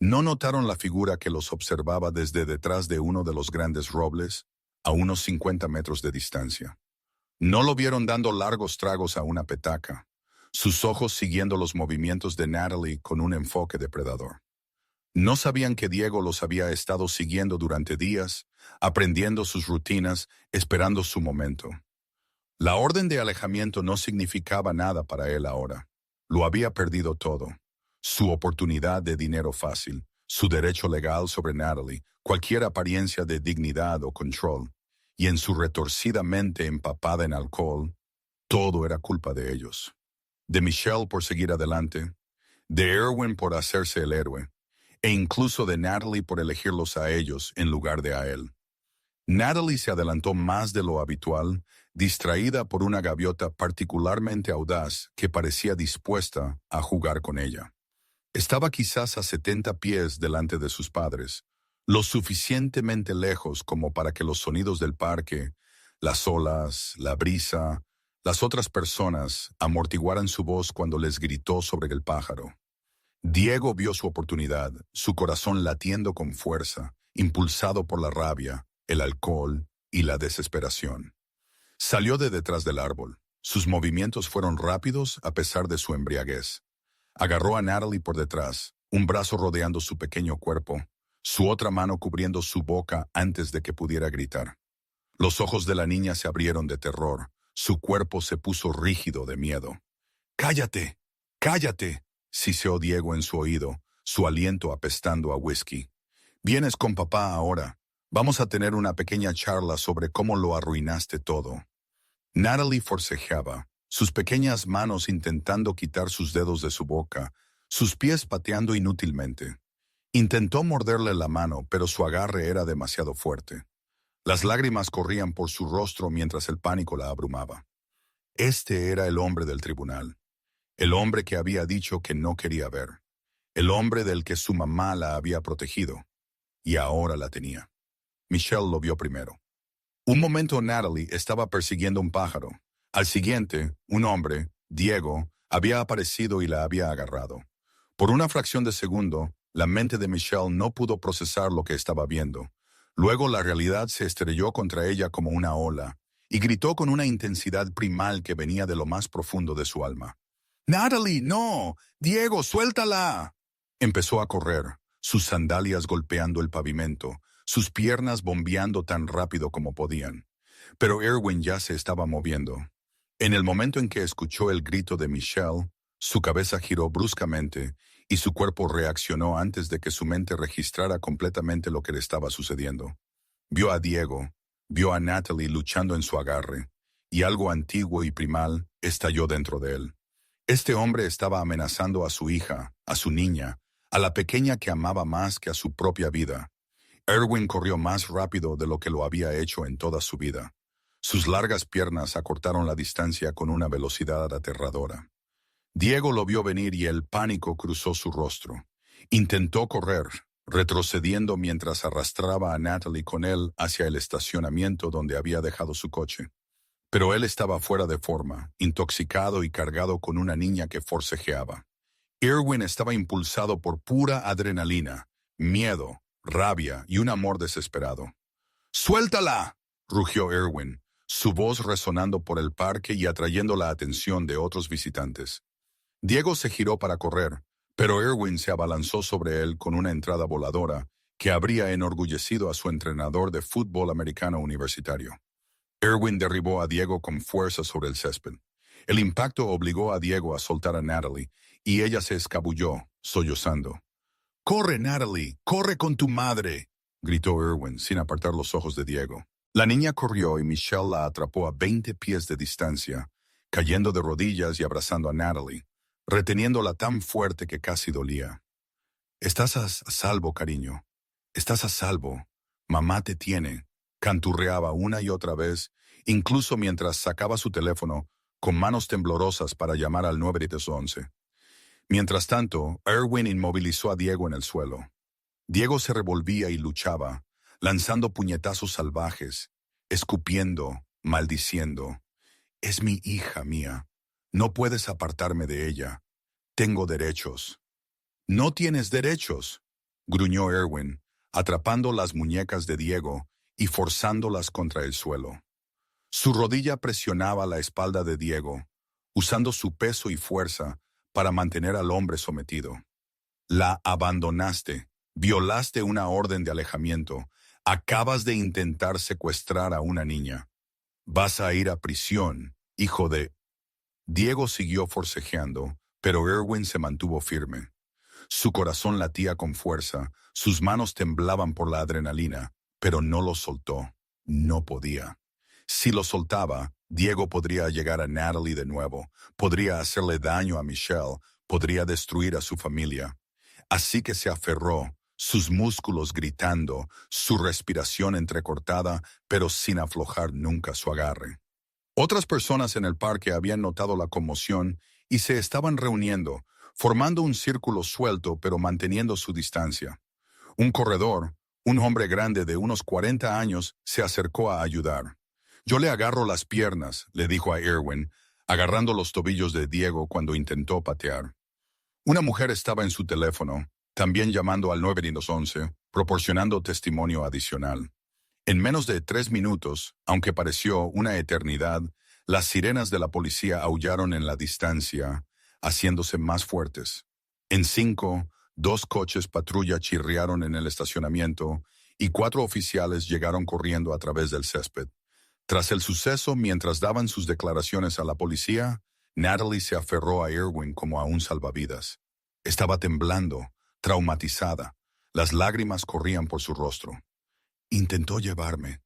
¿No notaron la figura que los observaba desde detrás de uno de los grandes robles, a unos 50 metros de distancia? No lo vieron dando largos tragos a una petaca, sus ojos siguiendo los movimientos de Natalie con un enfoque depredador. No sabían que Diego los había estado siguiendo durante días, aprendiendo sus rutinas, esperando su momento. La orden de alejamiento no significaba nada para él ahora. Lo había perdido todo. Su oportunidad de dinero fácil, su derecho legal sobre Natalie, cualquier apariencia de dignidad o control, y en su retorcida mente empapada en alcohol, todo era culpa de ellos. De Michelle por seguir adelante, de Erwin por hacerse el héroe, e incluso de Natalie por elegirlos a ellos en lugar de a él. Natalie se adelantó más de lo habitual, distraída por una gaviota particularmente audaz que parecía dispuesta a jugar con ella. Estaba quizás a 70 pies delante de sus padres, lo suficientemente lejos como para que los sonidos del parque, las olas, la brisa, las otras personas amortiguaran su voz cuando les gritó sobre el pájaro. Diego vio su oportunidad, su corazón latiendo con fuerza, impulsado por la rabia, el alcohol y la desesperación. Salió de detrás del árbol. Sus movimientos fueron rápidos a pesar de su embriaguez. Agarró a Natalie por detrás, un brazo rodeando su pequeño cuerpo, su otra mano cubriendo su boca antes de que pudiera gritar. Los ojos de la niña se abrieron de terror, su cuerpo se puso rígido de miedo. «¡Cállate! ¡Cállate!», siseó Diego en su oído, su aliento apestando a whisky. «Vienes con papá ahora. Vamos a tener una pequeña charla sobre cómo lo arruinaste todo». Natalie forcejeaba, sus pequeñas manos intentando quitar sus dedos de su boca, sus pies pateando inútilmente. Intentó morderle la mano, pero su agarre era demasiado fuerte. Las lágrimas corrían por su rostro mientras el pánico la abrumaba. Este era el hombre del tribunal, el hombre que había dicho que no quería ver, el hombre del que su mamá la había protegido, y ahora la tenía. Michelle lo vio primero. Un momento Natalie estaba persiguiendo un pájaro. Al siguiente, un hombre, Diego, había aparecido y la había agarrado. Por una fracción de segundo, la mente de Michelle no pudo procesar lo que estaba viendo. Luego la realidad se estrelló contra ella como una ola, y gritó con una intensidad primal que venía de lo más profundo de su alma. «¡Natalie, no! ¡Diego, suéltala!». Empezó a correr, sus sandalias golpeando el pavimento, sus piernas bombeando tan rápido como podían. Pero Erwin ya se estaba moviendo. En el momento en que escuchó el grito de Michelle, su cabeza giró bruscamente y su cuerpo reaccionó antes de que su mente registrara completamente lo que le estaba sucediendo. Vio a Diego, vio a Natalie luchando en su agarre, y algo antiguo y primal estalló dentro de él. Este hombre estaba amenazando a su hija, a su niña, a la pequeña que amaba más que a su propia vida. Erwin corrió más rápido de lo que lo había hecho en toda su vida. Sus largas piernas acortaron la distancia con una velocidad aterradora. Diego lo vio venir y el pánico cruzó su rostro. Intentó correr, retrocediendo mientras arrastraba a Natalie con él hacia el estacionamiento donde había dejado su coche. Pero él estaba fuera de forma, intoxicado y cargado con una niña que forcejeaba. Erwin estaba impulsado por pura adrenalina, miedo, rabia y un amor desesperado. «¡Suéltala!», rugió Erwin, su voz resonando por el parque y atrayendo la atención de otros visitantes. Diego se giró para correr, pero Erwin se abalanzó sobre él con una entrada voladora que habría enorgullecido a su entrenador de fútbol americano universitario. Erwin derribó a Diego con fuerza sobre el césped. El impacto obligó a Diego a soltar a Natalie, y ella se escabulló, sollozando. «¡Corre, Natalie! ¡Corre con tu madre!», gritó Erwin, sin apartar los ojos de Diego. La niña corrió y Michelle la atrapó a 20 pies de distancia, cayendo de rodillas y abrazando a Natalie, reteniéndola tan fuerte que casi dolía. «Estás a salvo, cariño. Estás a salvo. Mamá te tiene», canturreaba una y otra vez, incluso mientras sacaba su teléfono, con manos temblorosas para llamar al 911. Mientras tanto, Erwin inmovilizó a Diego en el suelo. Diego se revolvía y luchaba, lanzando puñetazos salvajes, escupiendo, maldiciendo. «Es mi hija mía. No puedes apartarme de ella. Tengo derechos». «No tienes derechos». gruñó Erwin, atrapando las muñecas de Diego y forzándolas contra el suelo. Su rodilla presionaba la espalda de Diego, usando su peso y fuerza para mantener al hombre sometido. La abandonaste, violaste una orden de alejamiento, acabas de intentar secuestrar a una niña. Vas a ir a prisión, hijo de... Diego siguió forcejeando, pero Erwin se mantuvo firme. Su corazón latía con fuerza, sus manos temblaban por la adrenalina, pero no lo soltó. No podía. Si lo soltaba, Diego podría llegar a Natalie de nuevo, podría hacerle daño a Michelle, podría destruir a su familia. Así que se aferró, sus músculos gritando, su respiración entrecortada, pero sin aflojar nunca su agarre. Otras personas en el parque habían notado la conmoción y se estaban reuniendo, formando un círculo suelto pero manteniendo su distancia. Un corredor, un hombre grande de unos 40 años, se acercó a ayudar. Yo le agarro las piernas, le dijo a Erwin, agarrando los tobillos de Diego cuando intentó patear. Una mujer estaba en su teléfono, también llamando al 911, proporcionando testimonio adicional. En menos de 3 minutos, aunque pareció una eternidad, las sirenas de la policía aullaron en la distancia, haciéndose más fuertes. En 5, 2 coches patrulla chirriaron en el estacionamiento y 4 oficiales llegaron corriendo a través del césped. Tras el suceso, mientras daban sus declaraciones a la policía, Natalie se aferró a Erwin como a un salvavidas. Estaba temblando, traumatizada. Las lágrimas corrían por su rostro. Intentó llevarme.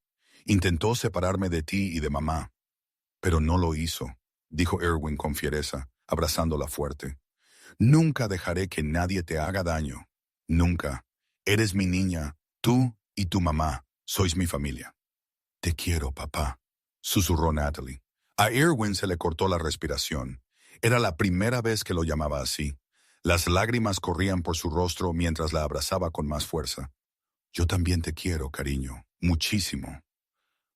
Intentó separarme de ti y de mamá. Pero no lo hizo, dijo Erwin con fiereza, abrazándola fuerte. Nunca dejaré que nadie te haga daño. Nunca. Eres mi niña, tú y tu mamá. Sois mi familia. Te quiero, papá, susurró Natalie. A Erwin se le cortó la respiración. Era la primera vez que lo llamaba así. Las lágrimas corrían por su rostro mientras la abrazaba con más fuerza. Yo también te quiero, cariño, muchísimo.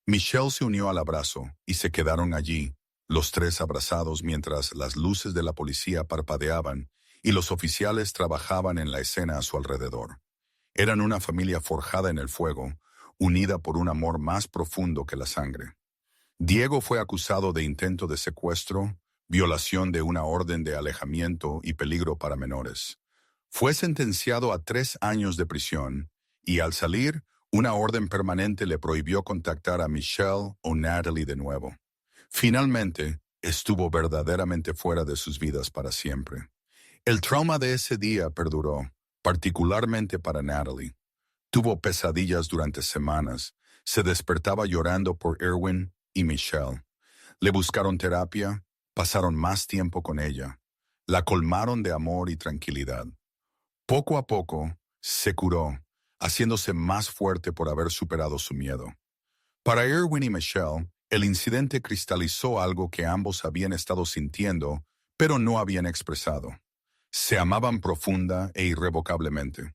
Michelle se unió al abrazo y se quedaron allí, los tres abrazados mientras las luces de la policía parpadeaban y los oficiales trabajaban en la escena a su alrededor. Eran una familia forjada en el fuego, unida por un amor más profundo que la sangre. Diego fue acusado de intento de secuestro, violación de una orden de alejamiento y peligro para menores. Fue sentenciado a 3 años de prisión y al salir, una orden permanente le prohibió contactar a Michelle o Natalie de nuevo. Finalmente, estuvo verdaderamente fuera de sus vidas para siempre. El trauma de ese día perduró, particularmente para Natalie. Tuvo pesadillas durante semanas, se despertaba llorando por Erwin y Michelle. Le buscaron terapia, pasaron más tiempo con ella. La colmaron de amor y tranquilidad. Poco a poco, se curó, haciéndose más fuerte por haber superado su miedo. Para Erwin y Michelle, el incidente cristalizó algo que ambos habían estado sintiendo, pero no habían expresado. Se amaban profunda e irrevocablemente.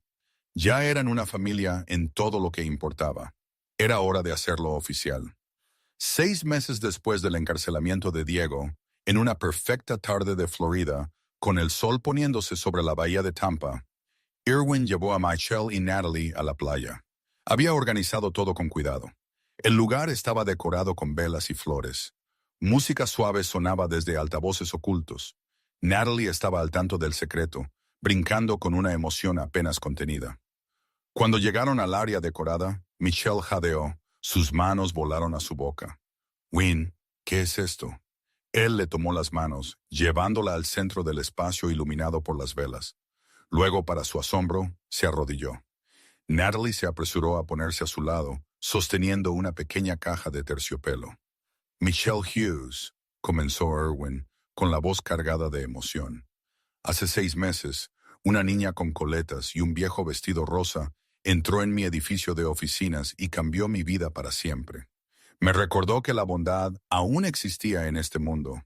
Ya eran una familia en todo lo que importaba. Era hora de hacerlo oficial. 6 meses después del encarcelamiento de Diego, en una perfecta tarde de Florida, con el sol poniéndose sobre la bahía de Tampa, Erwin llevó a Michelle y Natalie a la playa. Había organizado todo con cuidado. El lugar estaba decorado con velas y flores. Música suave sonaba desde altavoces ocultos. Natalie estaba al tanto del secreto, brincando con una emoción apenas contenida. Cuando llegaron al área decorada, Michelle jadeó, sus manos volaron a su boca. «Win, ¿qué es esto?» Él le tomó las manos, llevándola al centro del espacio iluminado por las velas. Luego, para su asombro, se arrodilló. Natalie se apresuró a ponerse a su lado, sosteniendo una pequeña caja de terciopelo. «Michelle Hughes», comenzó Erwin, con la voz cargada de emoción. «Hace 6 meses, una niña con coletas y un viejo vestido rosa entró en mi edificio de oficinas y cambió mi vida para siempre. Me recordó que la bondad aún existía en este mundo,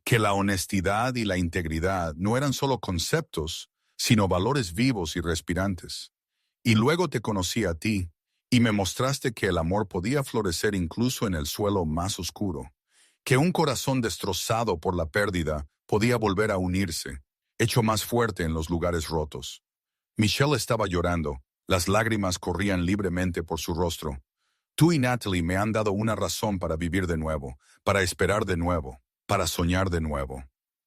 que la honestidad y la integridad no eran solo conceptos, sino valores vivos y respirantes. Y luego te conocí a ti, y me mostraste que el amor podía florecer incluso en el suelo más oscuro, que un corazón destrozado por la pérdida podía volver a unirse, hecho más fuerte en los lugares rotos. Michelle estaba llorando. Las lágrimas corrían libremente por su rostro. Tú y Natalie me han dado una razón para vivir de nuevo, para esperar de nuevo, para soñar de nuevo.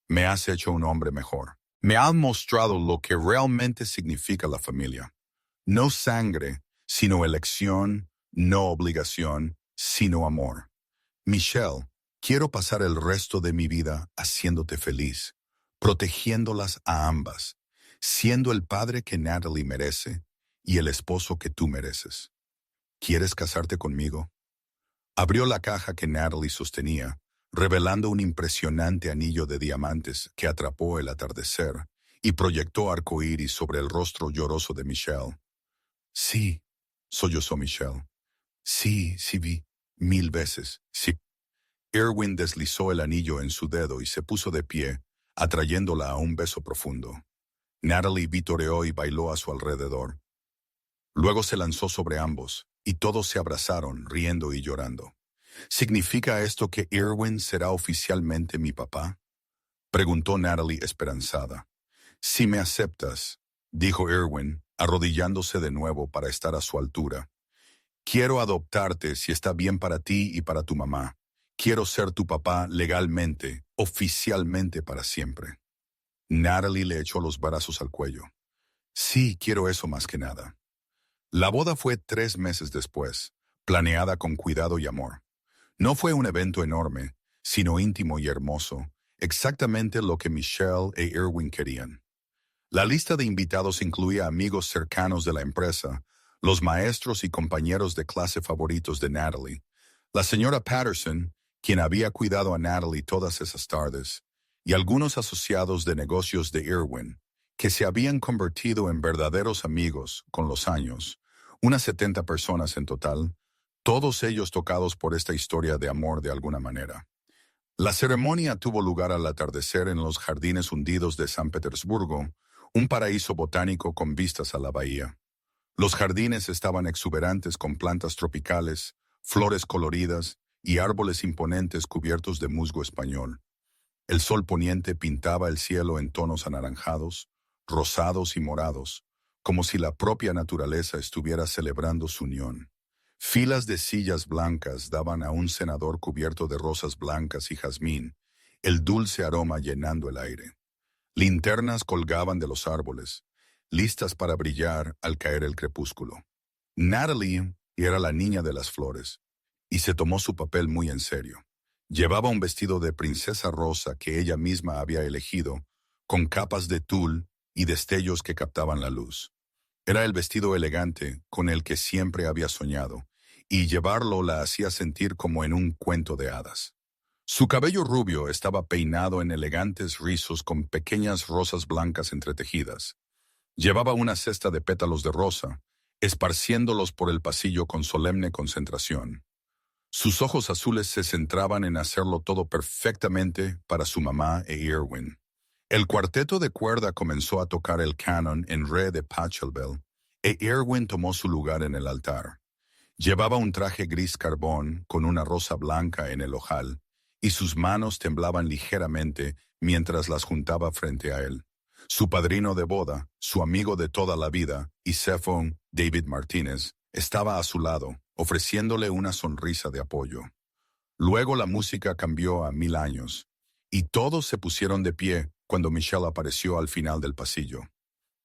Me has hecho un hombre mejor. Me han mostrado lo que realmente significa la familia. No sangre, sino elección, no obligación, sino amor. Michelle, quiero pasar el resto de mi vida haciéndote feliz, protegiéndolas a ambas, siendo el padre que Natalie merece y el esposo que tú mereces. ¿Quieres casarte conmigo? Abrió la caja que Natalie sostenía, revelando un impresionante anillo de diamantes que atrapó el atardecer y proyectó arcoíris sobre el rostro lloroso de Michelle. Sí, sollozó Michelle. Sí, sí vi, 1000 veces, sí. Irwin deslizó el anillo en su dedo y se puso de pie, atrayéndola a un beso profundo. Natalie vitoreó y bailó a su alrededor. Luego se lanzó sobre ambos, y todos se abrazaron, riendo y llorando. ¿Significa esto que Irwin será oficialmente mi papá? Preguntó Natalie esperanzada. Si me aceptas, dijo Irwin, arrodillándose de nuevo para estar a su altura. Quiero adoptarte si está bien para ti y para tu mamá. Quiero ser tu papá legalmente, oficialmente para siempre. Natalie le echó los brazos al cuello. Sí, quiero eso más que nada. La boda fue 3 meses después, planeada con cuidado y amor. No fue un evento enorme, sino íntimo y hermoso, exactamente lo que Michelle e Irwin querían. La lista de invitados incluía amigos cercanos de la empresa, los maestros y compañeros de clase favoritos de Natalie, la señora Patterson, quien había cuidado a Natalie todas esas tardes, y algunos asociados de negocios de Irwin, que se habían convertido en verdaderos amigos con los años, unas 70 personas en total, todos ellos tocados por esta historia de amor de alguna manera. La ceremonia tuvo lugar al atardecer en los jardines hundidos de San Petersburgo, un paraíso botánico con vistas a la bahía. Los jardines estaban exuberantes con plantas tropicales, flores coloridas y árboles imponentes cubiertos de musgo español. El sol poniente pintaba el cielo en tonos anaranjados, rosados y morados, como si la propia naturaleza estuviera celebrando su unión. Filas de sillas blancas daban a un cenador cubierto de rosas blancas y jazmín, el dulce aroma llenando el aire. Linternas colgaban de los árboles, listas para brillar al caer el crepúsculo. Natalie era la niña de las flores, y se tomó su papel muy en serio. Llevaba un vestido de princesa rosa que ella misma había elegido, con capas de tul y destellos que captaban la luz. Era el vestido elegante con el que siempre había soñado, y llevarlo la hacía sentir como en un cuento de hadas. Su cabello rubio estaba peinado en elegantes rizos con pequeñas rosas blancas entretejidas. Llevaba una cesta de pétalos de rosa, esparciéndolos por el pasillo con solemne concentración. Sus ojos azules se centraban en hacerlo todo perfectamente para su mamá e Irwin. El cuarteto de cuerda comenzó a tocar el canon en re de Pachelbel, e Irwin tomó su lugar en el altar. Llevaba un traje gris carbón con una rosa blanca en el ojal, y sus manos temblaban ligeramente mientras las juntaba frente a él. Su padrino de boda, su amigo de toda la vida, Isefon David Martínez, estaba a su lado, ofreciéndole una sonrisa de apoyo. Luego la música cambió a 1000 años, y todos se pusieron de pie cuando Michelle apareció al final del pasillo.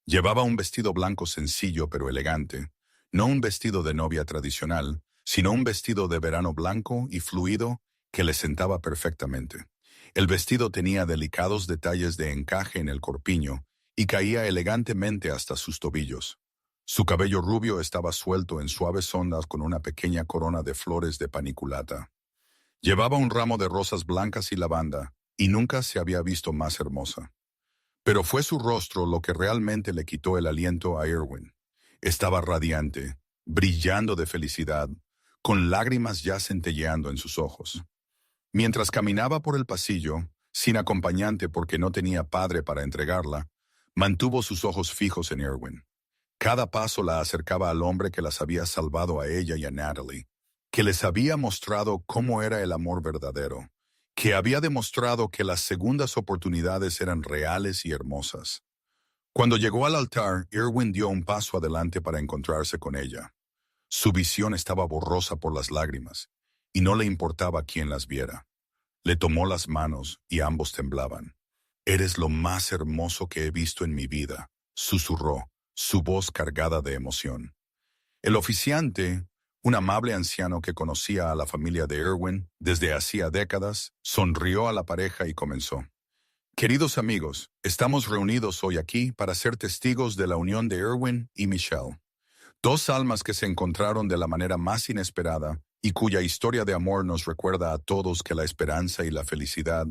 Llevaba un vestido blanco sencillo pero elegante, no un vestido de novia tradicional, sino un vestido de verano blanco y fluido que le sentaba perfectamente. El vestido tenía delicados detalles de encaje en el corpiño y caía elegantemente hasta sus tobillos. Su cabello rubio estaba suelto en suaves ondas con una pequeña corona de flores de paniculata. Llevaba un ramo de rosas blancas y lavanda, y nunca se había visto más hermosa. Pero fue su rostro lo que realmente le quitó el aliento a Irwin. Estaba radiante, brillando de felicidad, con lágrimas ya centelleando en sus ojos. Mientras caminaba por el pasillo, sin acompañante porque no tenía padre para entregarla, mantuvo sus ojos fijos en Irwin. Cada paso la acercaba al hombre que las había salvado a ella y a Natalie, que les había mostrado cómo era el amor verdadero, que había demostrado que las segundas oportunidades eran reales y hermosas. Cuando llegó al altar, Irwin dio un paso adelante para encontrarse con ella. Su visión estaba borrosa por las lágrimas, y no le importaba quién las viera. Le tomó las manos y ambos temblaban. «Eres lo más hermoso que he visto en mi vida», susurró, su voz cargada de emoción. El oficiante, un amable anciano que conocía a la familia de Irwin desde hacía décadas, sonrió a la pareja y comenzó. «Queridos amigos, estamos reunidos hoy aquí para ser testigos de la unión de Irwin y Michelle. Dos almas que se encontraron de la manera más inesperada y cuya historia de amor nos recuerda a todos que la esperanza y la felicidad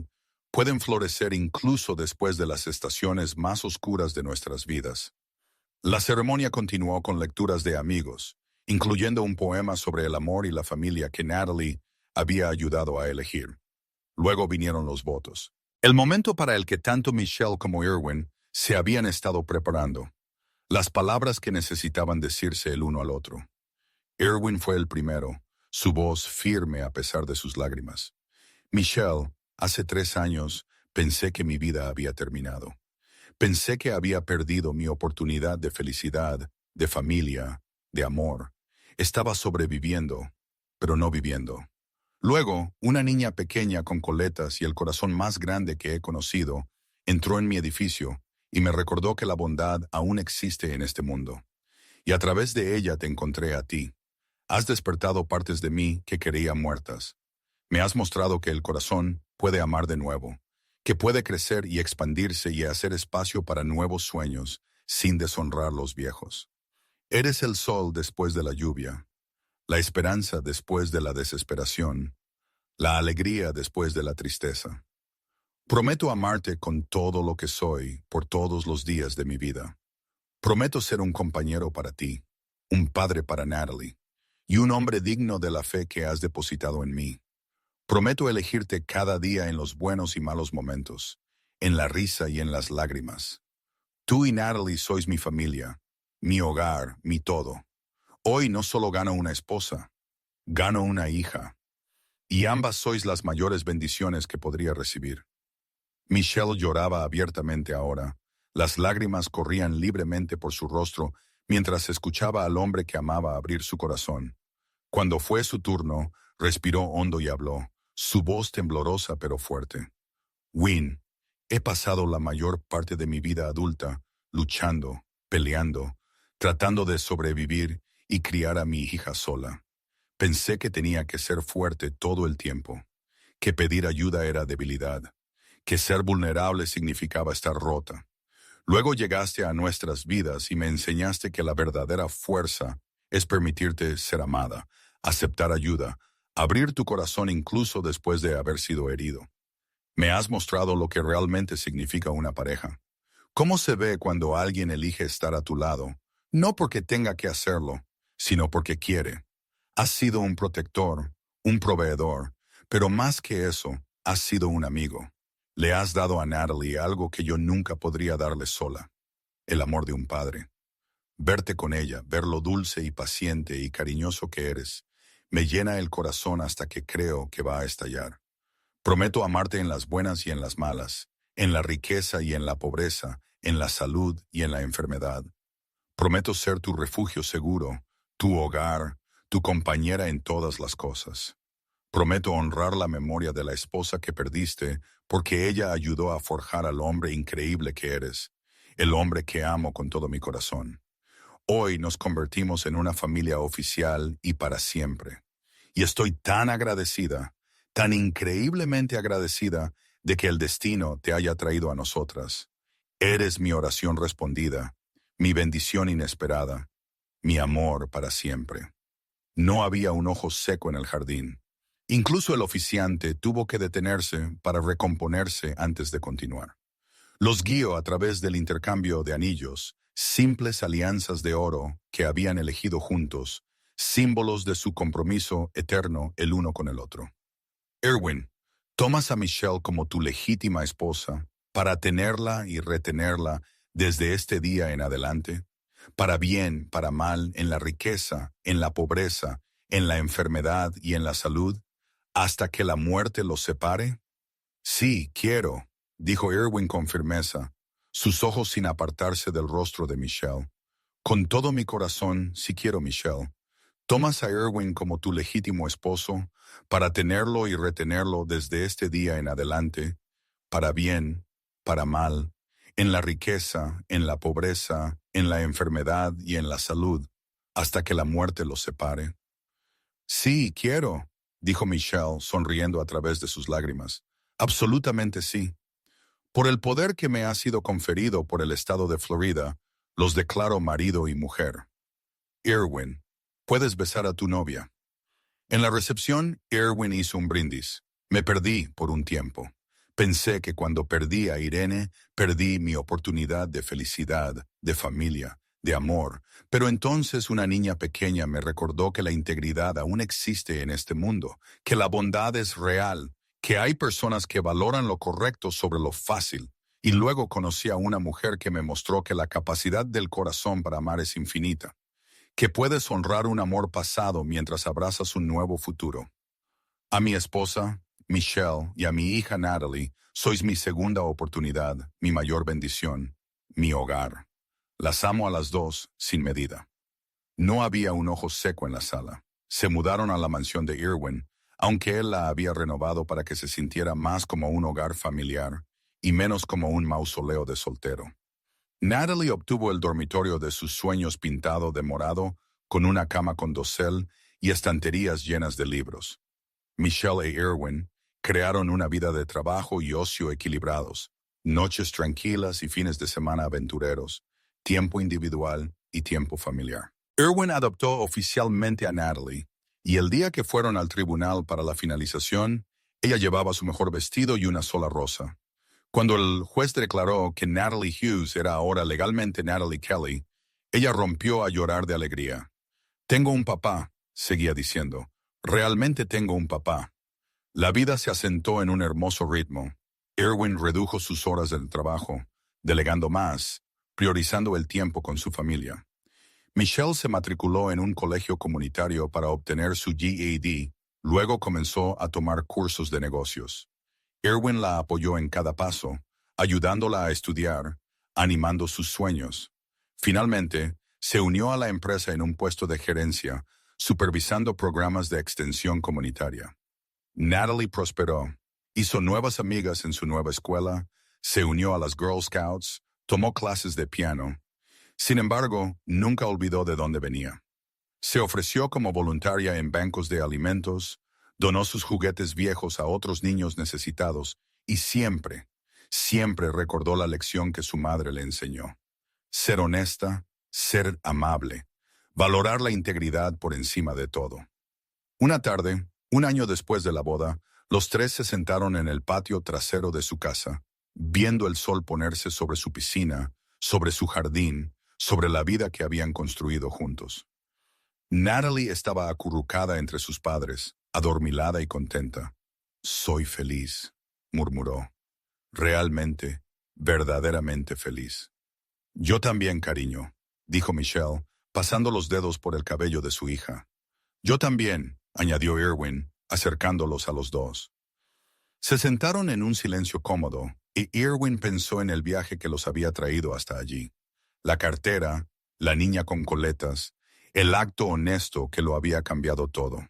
pueden florecer incluso después de las estaciones más oscuras de nuestras vidas». La ceremonia continuó con lecturas de amigos, incluyendo un poema sobre el amor y la familia que Natalie había ayudado a elegir. Luego vinieron los votos. El momento para el que tanto Michelle como Irwin se habían estado preparando. Las palabras que necesitaban decirse el uno al otro. Irwin fue el primero, su voz firme a pesar de sus lágrimas. «Michelle, hace 3 años pensé que mi vida había terminado. Pensé que había perdido mi oportunidad de felicidad, de familia, de amor. Estaba sobreviviendo, pero no viviendo. Luego, una niña pequeña con coletas y el corazón más grande que he conocido, entró en mi edificio y me recordó que la bondad aún existe en este mundo. Y a través de ella te encontré a ti. Has despertado partes de mí que creía muertas. Me has mostrado que el corazón puede amar de nuevo, que puede crecer y expandirse y hacer espacio para nuevos sueños sin deshonrar los viejos. Eres el sol después de la lluvia, la esperanza después de la desesperación, la alegría después de la tristeza. Prometo amarte con todo lo que soy por todos los días de mi vida. Prometo ser un compañero para ti, un padre para Natalie, y un hombre digno de la fe que has depositado en mí. Prometo elegirte cada día en los buenos y malos momentos, en la risa y en las lágrimas. Tú y Natalie sois mi familia, mi hogar, mi todo. Hoy no solo gano una esposa, gano una hija. Y ambas sois las mayores bendiciones que podría recibir». Michelle lloraba abiertamente ahora. Las lágrimas corrían libremente por su rostro mientras escuchaba al hombre que amaba abrir su corazón. Cuando fue su turno, respiró hondo y habló, su voz temblorosa pero fuerte. «Win, he pasado la mayor parte de mi vida adulta luchando, peleando, tratando de sobrevivir y criar a mi hija sola. Pensé que tenía que ser fuerte todo el tiempo, que pedir ayuda era debilidad, que ser vulnerable significaba estar rota. Luego llegaste a nuestras vidas y me enseñaste que la verdadera fuerza es permitirte ser amada, aceptar ayuda, abrir tu corazón incluso después de haber sido herido. Me has mostrado lo que realmente significa una pareja. Cómo se ve cuando alguien elige estar a tu lado, no porque tenga que hacerlo, sino porque quiere. Has sido un protector, un proveedor, pero más que eso, has sido un amigo. Le has dado a Natalie algo que yo nunca podría darle sola, el amor de un padre. Verte con ella, ver lo dulce y paciente y cariñoso que eres, me llena el corazón hasta que creo que va a estallar. Prometo amarte en las buenas y en las malas, en la riqueza y en la pobreza, en la salud y en la enfermedad. Prometo ser tu refugio seguro, tu hogar, tu compañera en todas las cosas. Prometo honrar la memoria de la esposa que perdiste porque ella ayudó a forjar al hombre increíble que eres, el hombre que amo con todo mi corazón. Hoy nos convertimos en una familia oficial y para siempre. Y estoy tan agradecida, tan increíblemente agradecida de que el destino te haya traído a nosotras. Eres mi oración respondida, mi bendición inesperada, mi amor para siempre. No había un ojo seco en el jardín. Incluso el oficiante tuvo que detenerse para recomponerse antes de continuar. Los guió a través del intercambio de anillos, simples alianzas de oro que habían elegido juntos, símbolos de su compromiso eterno el uno con el otro. Irwin, tomas a Michelle como tu legítima esposa para tenerla y retenerla desde este día en adelante, para bien, para mal, en la riqueza, en la pobreza, en la enfermedad y en la salud, hasta que la muerte los separe. Sí, quiero, dijo Irwin con firmeza. sus ojos sin apartarse del rostro de Michelle. Con todo mi corazón, si quiero, Michelle. Tomas a Erwin como tu legítimo esposo para tenerlo y retenerlo desde este día en adelante, para bien, para mal, en la riqueza, en la pobreza, en la enfermedad y en la salud, hasta que la muerte los separe. Sí, quiero, dijo Michelle, sonriendo a través de sus lágrimas. Absolutamente sí. Por el poder que me ha sido conferido por el estado de Florida, los declaro marido y mujer. Erwin, puedes besar a tu novia. En la recepción, Erwin hizo un brindis. Me perdí por un tiempo. Pensé que cuando perdí a Irene, perdí mi oportunidad de felicidad, de familia, de amor. Pero entonces una niña pequeña me recordó que la integridad aún existe en este mundo, que la bondad es real, que hay personas que valoran lo correcto sobre lo fácil. Y luego conocí a una mujer que me mostró que la capacidad del corazón para amar es infinita, que puedes honrar un amor pasado mientras abrazas un nuevo futuro. A mi esposa, Michelle, y a mi hija Natalie, sois mi segunda oportunidad, mi mayor bendición, mi hogar. Las amo a las dos, sin medida. No había un ojo seco en la sala. Se mudaron a la mansión de Erwin, aunque él la había renovado para que se sintiera más como un hogar familiar y menos como un mausoleo de soltero. Natalie obtuvo el dormitorio de sus sueños pintado de morado, con una cama con dosel y estanterías llenas de libros. Michelle y Erwin crearon una vida de trabajo y ocio equilibrados, noches tranquilas y fines de semana aventureros, tiempo individual y tiempo familiar. Erwin adoptó oficialmente a Natalie, y el día que fueron al tribunal para la finalización, ella llevaba su mejor vestido y una sola rosa. Cuando el juez declaró que Natalie Hughes era ahora legalmente Natalie Kelly, ella rompió a llorar de alegría. Tengo un papá, seguía diciendo. Realmente tengo un papá. La vida se asentó en un hermoso ritmo. Erwin redujo sus horas del trabajo, delegando más, priorizando el tiempo con su familia. Michelle se matriculó en un colegio comunitario para obtener su GED, luego comenzó a tomar cursos de negocios. Erwin la apoyó en cada paso, ayudándola a estudiar, animando sus sueños. Finalmente, se unió a la empresa en un puesto de gerencia, supervisando programas de extensión comunitaria. Natalie prosperó, hizo nuevas amigas en su nueva escuela, se unió a las Girl Scouts, tomó clases de piano. Sin embargo, nunca olvidó de dónde venía. Se ofreció como voluntaria en bancos de alimentos, donó sus juguetes viejos a otros niños necesitados y siempre, siempre recordó la lección que su madre le enseñó. Ser honesta, ser amable, valorar la integridad por encima de todo. Una tarde, un año después de la boda, los tres se sentaron en el patio trasero de su casa, viendo el sol ponerse sobre su piscina, sobre su jardín, sobre la vida que habían construido juntos. Natalie estaba acurrucada entre sus padres, adormilada y contenta. Soy feliz, murmuró. Realmente, verdaderamente feliz. Yo también, cariño, dijo Michelle, pasando los dedos por el cabello de su hija. Yo también, añadió Erwin, acercándolos a los dos. Se sentaron en un silencio cómodo, y Erwin pensó en el viaje que los había traído hasta allí. La cartera, la niña con coletas, el acto honesto que lo había cambiado todo.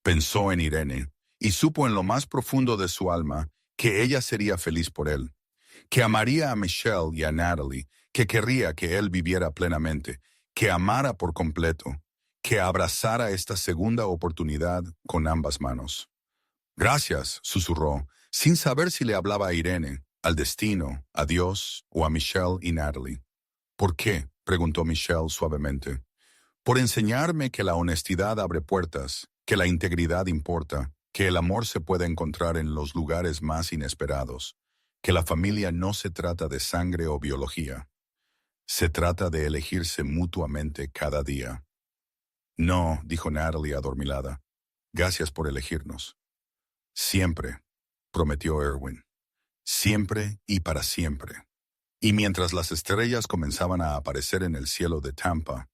Pensó en Irene, y supo en lo más profundo de su alma que ella sería feliz por él, que amaría a Michelle y a Natalie, que querría que él viviera plenamente, que amara por completo, que abrazara esta segunda oportunidad con ambas manos. Gracias, susurró, sin saber si le hablaba a Irene, al destino, a Dios o a Michelle y Natalie. ¿Por qué?, preguntó Michelle suavemente. Por enseñarme que la honestidad abre puertas, que la integridad importa, que el amor se puede encontrar en los lugares más inesperados, que la familia no se trata de sangre o biología. Se trata de elegirse mutuamente cada día. No, dijo Natalie adormilada. Gracias por elegirnos. Siempre, prometió Erwin. Siempre y para siempre. Y mientras las estrellas comenzaban a aparecer en el cielo de Tampa,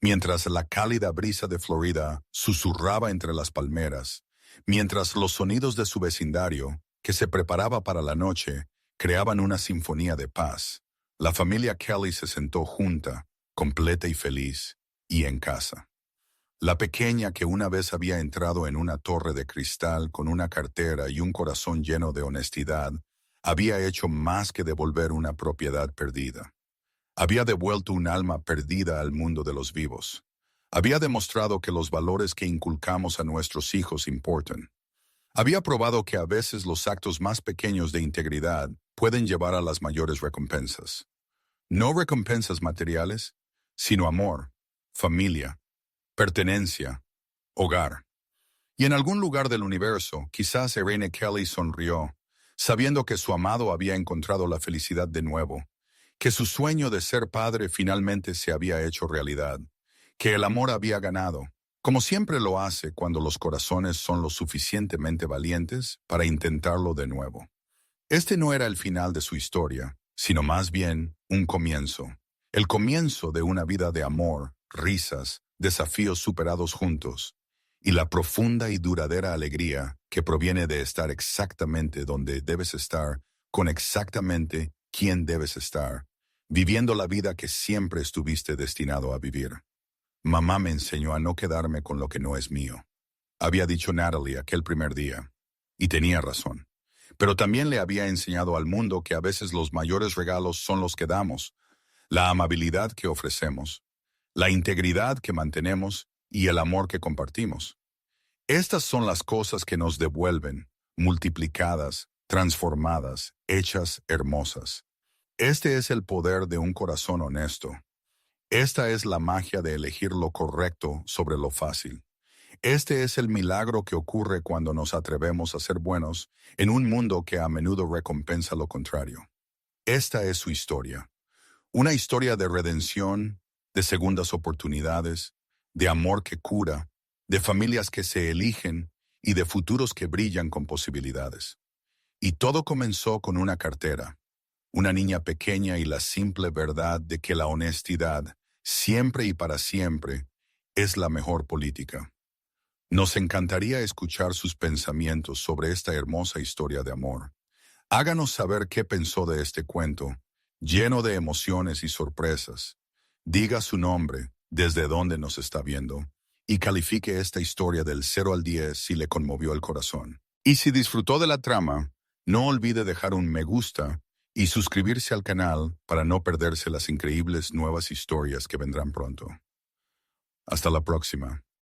mientras la cálida brisa de Florida susurraba entre las palmeras, mientras los sonidos de su vecindario, que se preparaba para la noche, creaban una sinfonía de paz, La familia Kelly se sentó junta, completa y feliz, y en casa. La pequeña que una vez había entrado en una torre de cristal con una cartera y un corazón lleno de honestidad, había hecho más que devolver una propiedad perdida. Había devuelto un alma perdida al mundo de los vivos. Había demostrado que los valores que inculcamos a nuestros hijos importan. Había probado que a veces los actos más pequeños de integridad pueden llevar a las mayores recompensas. No recompensas materiales, sino amor, familia, pertenencia, hogar. Y en algún lugar del universo, quizás Irene Kelly sonrió, sabiendo que su amado había encontrado la felicidad de nuevo, que su sueño de ser padre finalmente se había hecho realidad, que el amor había ganado, como siempre lo hace cuando los corazones son lo suficientemente valientes para intentarlo de nuevo. Este no era el final de su historia, sino más bien un comienzo. El comienzo de una vida de amor, risas, desafíos superados juntos, y la profunda y duradera alegría que proviene de estar exactamente donde debes estar, con exactamente quién debes estar, viviendo la vida que siempre estuviste destinado a vivir. Mamá me enseñó a no quedarme con lo que no es mío, había dicho Natalie aquel primer día, y tenía razón. Pero también le había enseñado al mundo que a veces los mayores regalos son los que damos, la amabilidad que ofrecemos, la integridad que mantenemos y el amor que compartimos. Estas son las cosas que nos devuelven, multiplicadas, transformadas, hechas hermosas. Este es el poder de un corazón honesto. Esta es la magia de elegir lo correcto sobre lo fácil. Este es el milagro que ocurre cuando nos atrevemos a ser buenos en un mundo que a menudo recompensa lo contrario. Esta es su historia. Una historia de redención, de segundas oportunidades, de amor que cura, de familias que se eligen y de futuros que brillan con posibilidades. Y todo comenzó con una cartera, una niña pequeña y la simple verdad de que la honestidad, siempre y para siempre, es la mejor política. Nos encantaría escuchar sus pensamientos sobre esta hermosa historia de amor. Háganos saber qué pensó de este cuento, lleno de emociones y sorpresas. Diga su nombre, desde dónde nos está viendo, y califique esta historia del 0 al 10 si le conmovió el corazón. Y si disfrutó de la trama, no olvide dejar un me gusta y suscribirse al canal para no perderse las increíbles nuevas historias que vendrán pronto. Hasta la próxima.